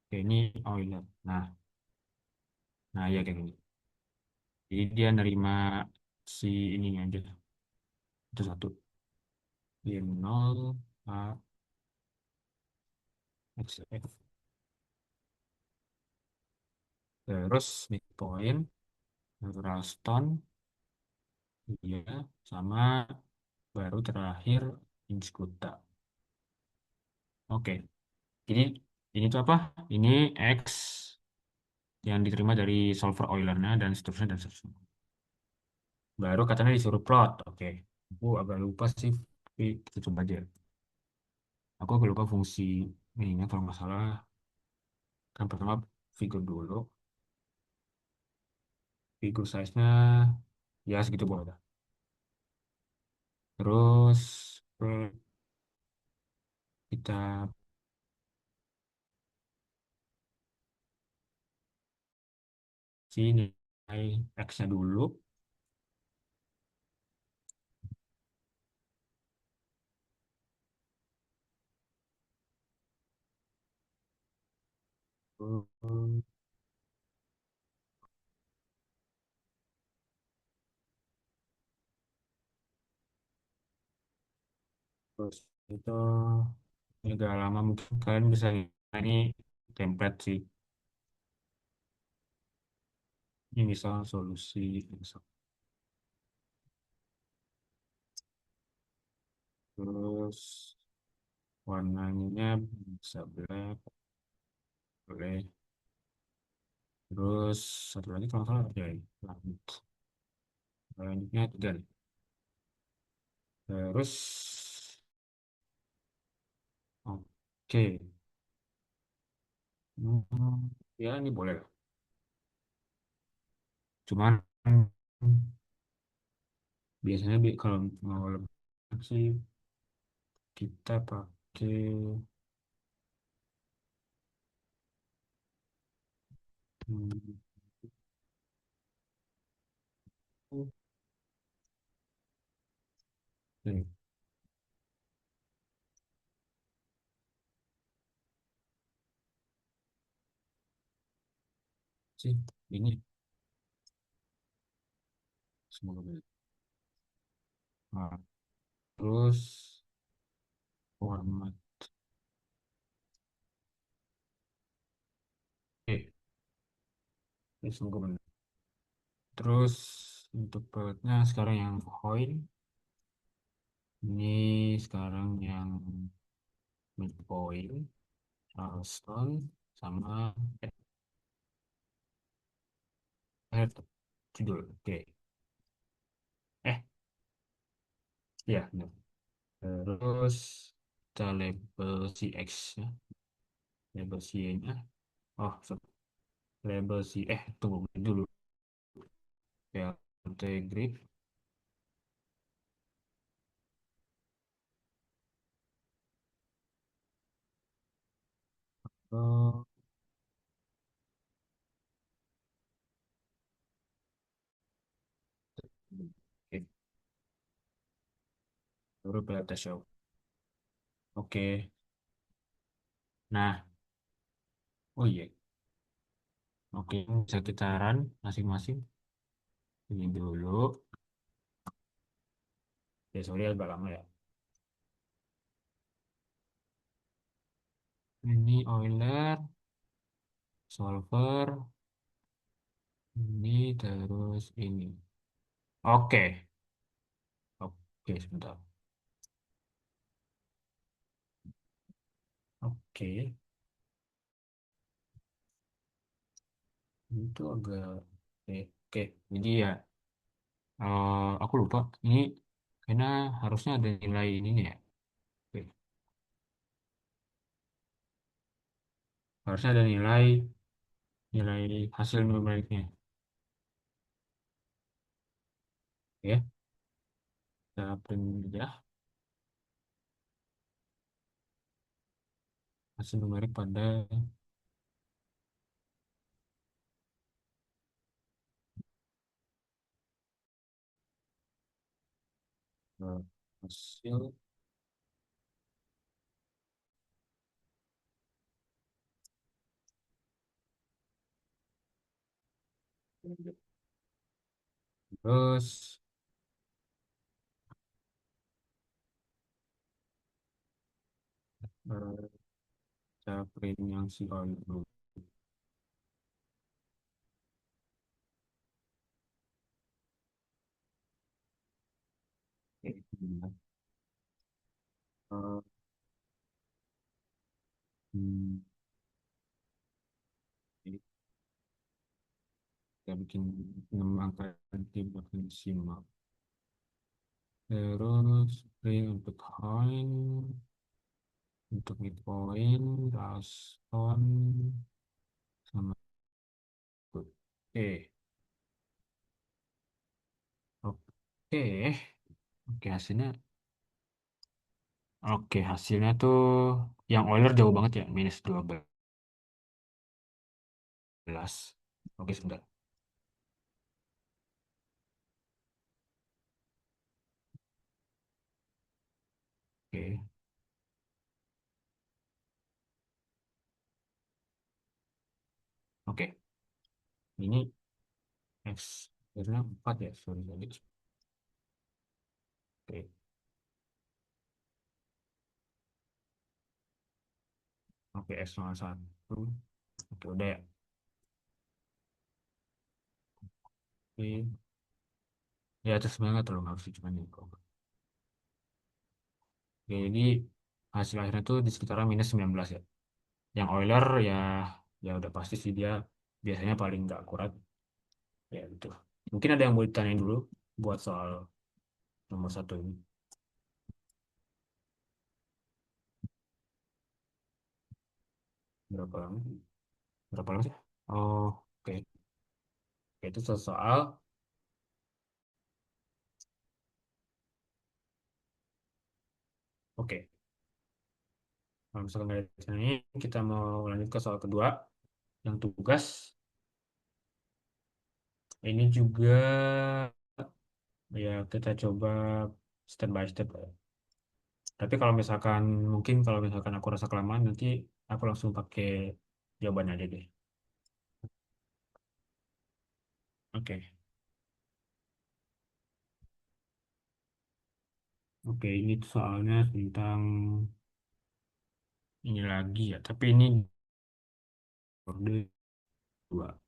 Oke, ini Euler. Nah ya kayak gini. Jadi dia nerima si ininya aja. Itu satu. Y 0 A X F. Terus midpoint, natural stone, iya, sama baru terakhir inskuta. Oke, jadi ini tuh apa? Ini X yang diterima dari solver Euler-nya dan seterusnya dan seterusnya. Baru katanya disuruh plot. Oke, aku agak lupa sih, tapi kita coba aja. Aku agak lupa fungsi ininya kalau nggak salah. Kan pertama figur dulu, figur size-nya ya segitu boleh. Terus kita sini X-nya dulu. Terus itu ini agak lama, mungkin kalian bisa ini template sih. Ini misal solusi misal. Terus warnanya bisa black, boleh. Terus satu lagi kalau nggak salah ya lanjut. Lanjutnya tiga nih. Terus oke. Ya ini boleh lah. Cuman biasanya kalau mau lebih sih kita pakai hmm, eh, sih ini semoga benar. Nah, terus format ini semoga benar. Terus untuk pelletnya sekarang yang coin, ini sekarang yang midpoint, Charleston, sama head judul. Oke. Eh, ya, benar. Terus kita label si X ya. Label si nya. Oh, label si tunggu dulu. PLT grid. Oh, oke. Baru PLT show. Oke. Nah, oh iya. Oke, bisa kita run masing-masing. Ini dulu. Ya, sorry agak lama ya. Ini Euler, solver, ini terus ini. Oke, oke sebentar. Oke, itu agak oke. Jadi ya, aku lupa. Ini karena harusnya ada nilai ini nih ya. Oke. Harusnya ada nilai nilai hasil numeriknya. Ya, kita print aja hasil numerik pada eh, hasil. Terus Eh, Kita print yang si Oli dulu. Oke, benar. Eh, hmm, oke, kita bikin 6 angka tim buat simak. Terus print untuk point, untuk midpoint, raston, sama good. Oke, oke, oke hasilnya. Oke, hasilnya tuh yang Euler jauh banget ya, -12. Oke, sebentar. Oke, oke. Ini X akhirnya 4 ya, sorry tadi. Oke, oke X01. Oke, udah ya. Oke, ya atas sebenarnya nggak terlalu harus sih, cuman ya kok. Oke, jadi hasil akhirnya tuh di sekitaran -19 ya. Yang Euler ya, ya udah pasti sih dia biasanya paling nggak akurat. Ya gitu. Mungkin ada yang mau ditanyain dulu buat soal nomor satu ini. Berapa lama? Berapa lama sih? Oh, oke. Oke, itu soal. Oke, kalau misalkan dari sini kita mau lanjut ke soal kedua, yang tugas. Ini juga ya kita coba step by step lah ya. Tapi kalau misalkan mungkin kalau misalkan aku rasa kelamaan nanti aku langsung pakai jawabannya aja deh. Oke, oke ini tuh soalnya tentang ini lagi ya. Tapi ini orde dua.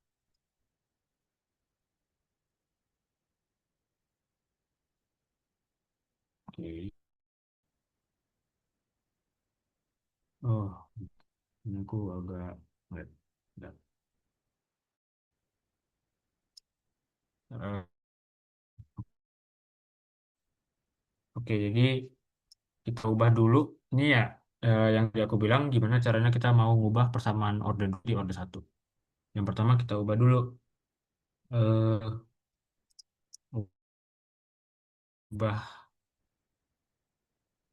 Oke. Oh, ini aku agak wait, bentar. Eh, oke, jadi kita ubah dulu. Ini ya yang tadi aku bilang gimana caranya kita mau ngubah persamaan order di order satu. Yang pertama kita ubah dulu eh ubah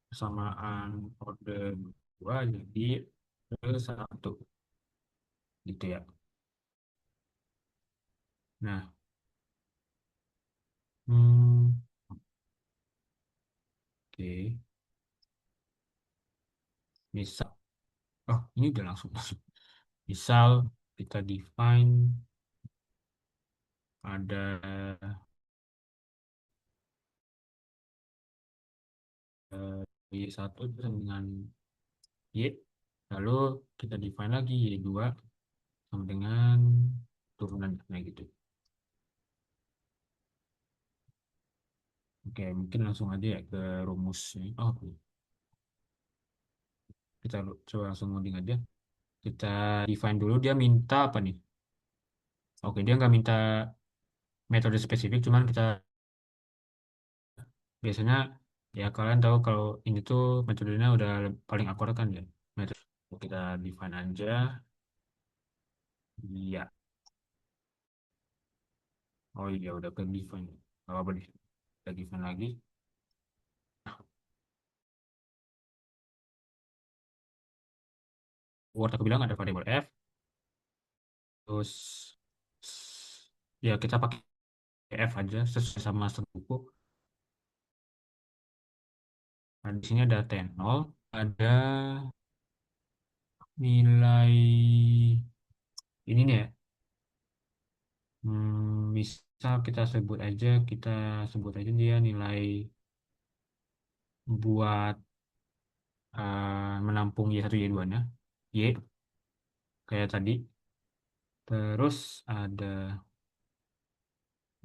persamaan order dua jadi ke satu gitu ya. Nah, hmm, oke. Misal, oh ini udah langsung masuk. Misal kita define ada Y1 dengan Y, lalu kita define lagi Y2 sama dengan turunan nah gitu. Oke, mungkin langsung aja ya ke rumusnya. Oh, kita coba langsung ngoding aja. Kita define dulu dia minta apa nih? Oke, dia nggak minta metode spesifik, cuman kita biasanya ya kalian tahu kalau ini tuh metodenya udah paling akurat kan ya. Metode kita define aja. Iya. Oh iya udah ke define. Gak apa-apa deh. Kita define lagi. Word aku bilang ada variabel f. Terus ya kita pakai f aja sesuai sama struktur buku. Nah, di sini ada T0, ada nilai ini nih ya. Misal kita sebut aja dia nilai buat menampung Y1 Y2-nya. Y kayak tadi. Terus ada,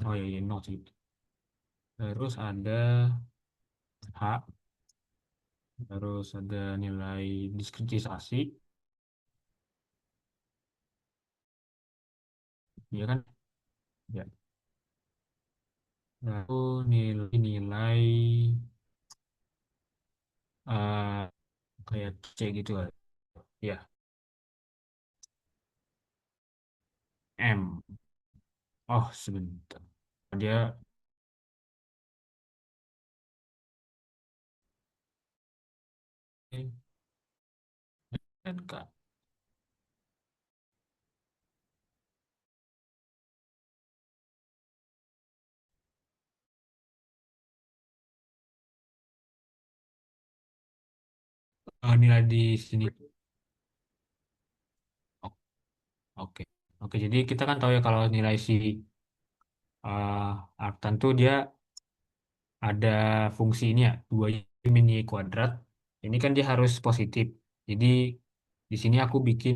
oh ya, Y0 sih. Terus ada H. Terus ada nilai diskretisasi. Ya kan? Ya. Lalu nilai-nilai eh, kayak C gitu lah. Ya, M. Oh, sebentar. Dia kan Kak, nilai di sini. O- Oke. Oke, jadi kita kan tahu ya kalau nilai si artan tuh dia ada fungsi ini ya, 2 mini kuadrat. Ini kan dia harus positif. Jadi di sini aku bikin